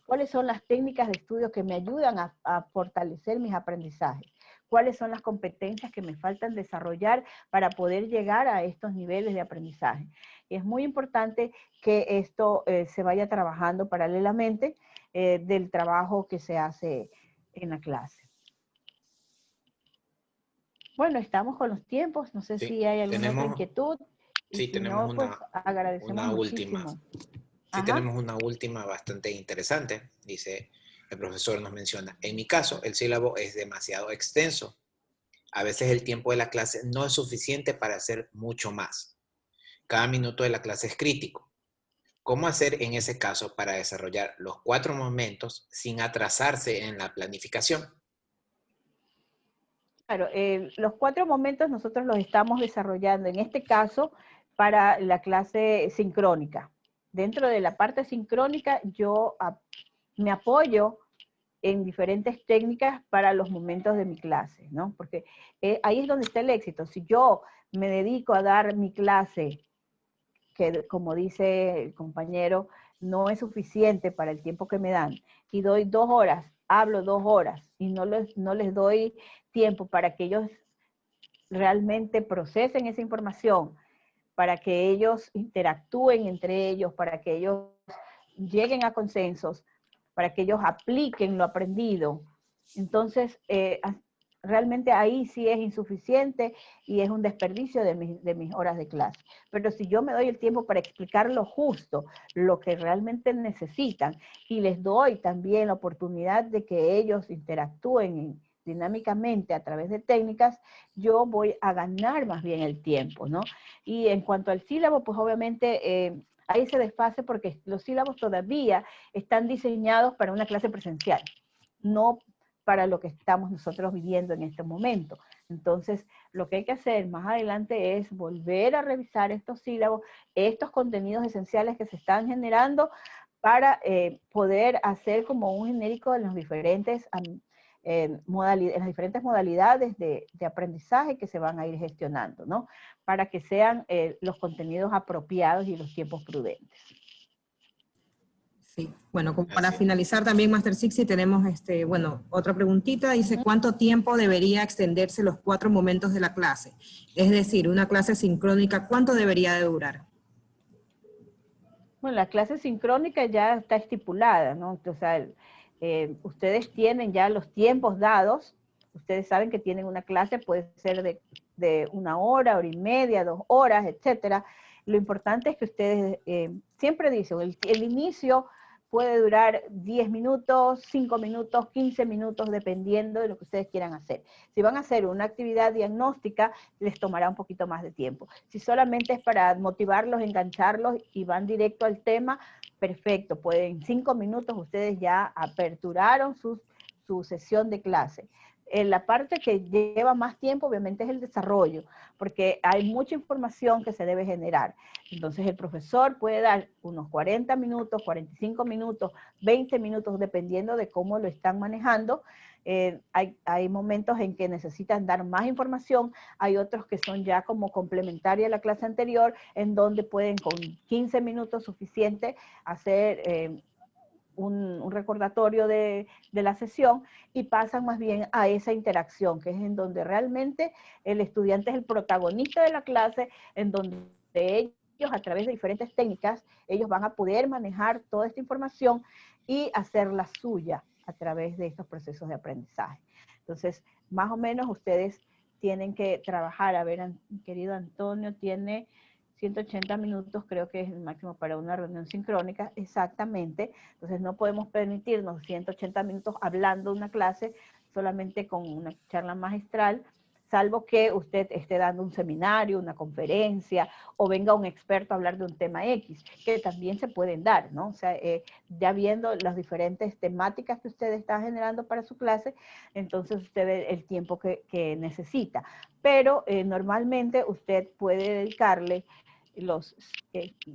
S1: cuáles son las técnicas de estudio que me ayudan a fortalecer mis aprendizajes, cuáles son las competencias que me faltan desarrollar para poder llegar a estos niveles de aprendizaje. Y es muy importante que esto se vaya trabajando paralelamente del trabajo que se hace en la clase. Bueno, estamos con los tiempos, no sé si hay alguna otra inquietud.
S2: Sí, tenemos
S1: pues, agradecemos
S2: una última.
S1: muchísimo.
S2: Sí, tenemos una última bastante interesante. Dice, el profesor nos menciona, en mi caso, el sílabo es demasiado extenso. A veces el tiempo de la clase no es suficiente para hacer mucho más. Cada minuto de la clase es crítico. ¿Cómo hacer en ese caso para desarrollar los 4 momentos sin atrasarse en la planificación?
S1: Claro, los 4 momentos nosotros los estamos desarrollando, en este caso, para la clase sincrónica. Dentro de la parte sincrónica, yo me apoyo en diferentes técnicas para los momentos de mi clase, ¿no? Porque ahí es donde está el éxito. Si yo me dedico a dar mi clase, que como dice el compañero, no es suficiente para el tiempo que me dan, y doy 2 horas, hablo 2 horas, y no les doy tiempo para que ellos realmente procesen esa información, para que ellos interactúen entre ellos, para que ellos lleguen a consensos, para que ellos apliquen lo aprendido. Entonces, realmente ahí sí es insuficiente y es un desperdicio de mis horas de clase. Pero si yo me doy el tiempo para explicar lo justo, lo que realmente necesitan, y les doy también la oportunidad de que ellos interactúen dinámicamente a través de técnicas, yo voy a ganar más bien el tiempo, ¿no? Y en cuanto al sílabo, pues obviamente hay ese desfase porque los sílabos todavía están diseñados para una clase presencial, no para lo que estamos nosotros viviendo en este momento. Entonces, lo que hay que hacer más adelante es volver a revisar estos sílabos, estos contenidos esenciales que se están generando para poder hacer como un genérico de los diferentes las diferentes modalidades de aprendizaje que se van a ir gestionando, ¿no? Para que sean los contenidos apropiados y los tiempos prudentes.
S3: Sí, bueno, como para finalizar también, Master Sixi, tenemos otra preguntita, dice, ¿cuánto tiempo debería extenderse los 4 momentos de la clase? Es decir, una clase sincrónica, ¿cuánto debería de durar?
S1: Bueno, la clase sincrónica ya está estipulada, ¿no? O sea, ustedes tienen ya los tiempos dados, ustedes saben que tienen una clase, puede ser de 1 hora, hora y media, 2 horas, etcétera. Lo importante es que ustedes siempre dicen, el inicio puede durar 10 minutos, 5 minutos, 15 minutos, dependiendo de lo que ustedes quieran hacer. Si van a hacer una actividad diagnóstica, les tomará un poquito más de tiempo. Si solamente es para motivarlos, engancharlos y van directo al tema, perfecto. En 5 minutos ustedes ya aperturaron su sesión de clase. La parte que lleva más tiempo, obviamente, es el desarrollo, porque hay mucha información que se debe generar. Entonces, el profesor puede dar unos 40 minutos, 45 minutos, 20 minutos, dependiendo de cómo lo están manejando. Hay momentos en que necesitan dar más información, hay otros que son ya como complementaria a la clase anterior, en donde pueden con 15 minutos suficiente hacer un recordatorio de la sesión y pasan más bien a esa interacción, que es en donde realmente el estudiante es el protagonista de la clase, en donde ellos a través de diferentes técnicas, ellos van a poder manejar toda esta información y hacerla suya a través de estos procesos de aprendizaje. Entonces, más o menos ustedes tienen que trabajar, a ver, querido Antonio, tiene 180 minutos, creo que es el máximo para una reunión sincrónica, exactamente. Entonces no podemos permitirnos 180 minutos hablando de una clase solamente con una charla magistral, salvo que usted esté dando un seminario, una conferencia, o venga un experto a hablar de un tema X, que también se pueden dar, ¿no? O sea, ya viendo las diferentes temáticas que usted está generando para su clase, entonces usted ve el tiempo que necesita. Pero normalmente usted puede dedicarle los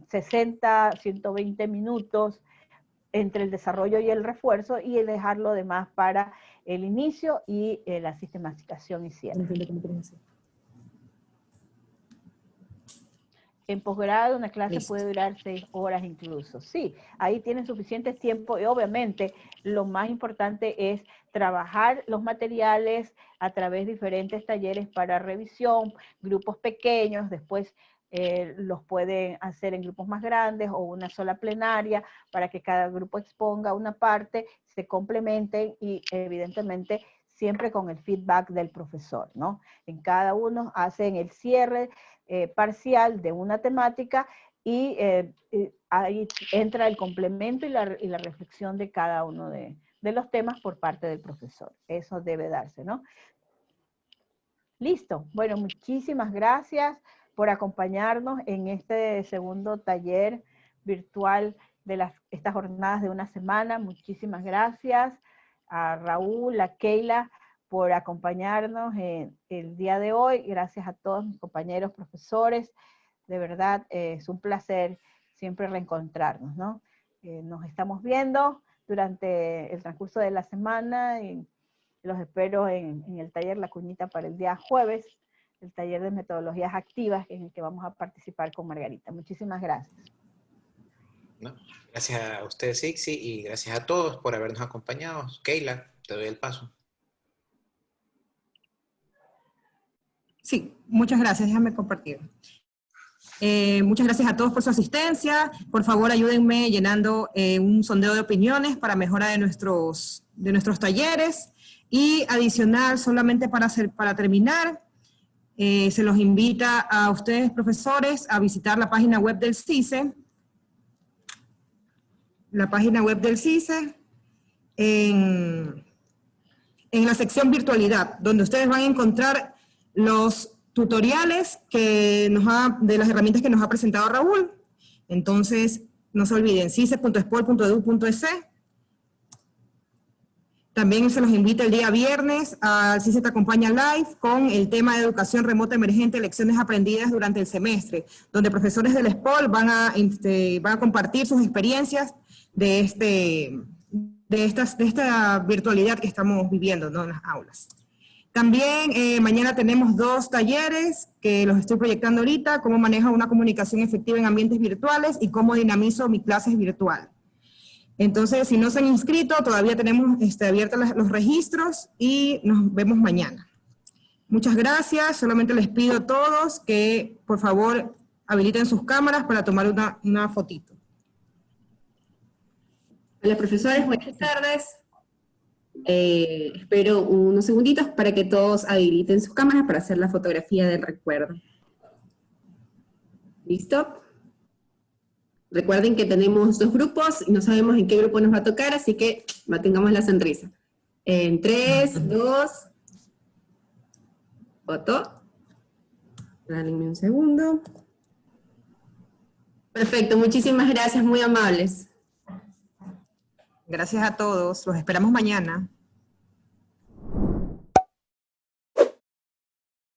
S1: 60, 120 minutos entre el desarrollo y el refuerzo y dejar lo demás para el inicio y la sistematización y cierre. En posgrado una clase puede durar 6 horas incluso. Sí, ahí tienen suficiente tiempo y obviamente lo más importante es trabajar los materiales a través de diferentes talleres para revisión, grupos pequeños, después los pueden hacer en grupos más grandes o una sola plenaria para que cada grupo exponga una parte, se complementen y evidentemente siempre con el feedback del profesor, ¿no? En cada uno hacen el cierre parcial de una temática y ahí entra el complemento y la reflexión de cada uno de los temas por parte del profesor. Eso debe darse, ¿no? Listo. Bueno, muchísimas gracias por acompañarnos en este segundo taller virtual de estas jornadas de una semana. Muchísimas gracias a Raúl, a Keila, por acompañarnos el día de hoy. Gracias a todos mis compañeros profesores. De verdad, es un placer siempre reencontrarnos, ¿no? Nos estamos viendo durante el transcurso de la semana y los espero en el taller La Cuñita para el día jueves, el taller de metodologías activas en el que vamos a participar con Margarita. Muchísimas gracias.
S2: No, gracias a usted, Sixi, y gracias a todos por habernos acompañado. Keila, te doy el paso.
S3: Sí, muchas gracias. Déjame compartir. Muchas gracias a todos por su asistencia. Por favor, ayúdenme llenando un sondeo de opiniones para mejora de nuestros talleres. Y adicional, solamente para terminar, se los invita a ustedes, profesores, a visitar la página web del CICE. La página web del CICE en la sección virtualidad, donde ustedes van a encontrar los tutoriales de las herramientas que nos ha presentado Raúl. Entonces, no se olviden, cice.espol.edu.es. También se los invita el día viernes al CICE Te Acompaña Live con el tema de educación remota emergente, lecciones aprendidas durante el semestre, donde profesores del SPOL van a compartir sus experiencias de esta virtualidad que estamos viviendo, ¿no?, en las aulas. También mañana tenemos 2 talleres que los estoy proyectando ahorita: cómo manejo una comunicación efectiva en ambientes virtuales y cómo dinamizo mi clase virtual. Entonces, si no se han inscrito, todavía tenemos abiertos los registros y nos vemos mañana. Muchas gracias. Solamente les pido a todos que, por favor, habiliten sus cámaras para tomar una fotito.
S6: Hola, profesores, buenas tardes. Espero unos segunditos para que todos habiliten sus cámaras para hacer la fotografía del recuerdo. ¿Listo? Recuerden que tenemos 2 grupos y no sabemos en qué grupo nos va a tocar, así que mantengamos la sonrisa. En 3, 2, foto. Dálenme un segundo. Perfecto, muchísimas gracias, muy amables.
S3: Gracias a todos, los esperamos mañana.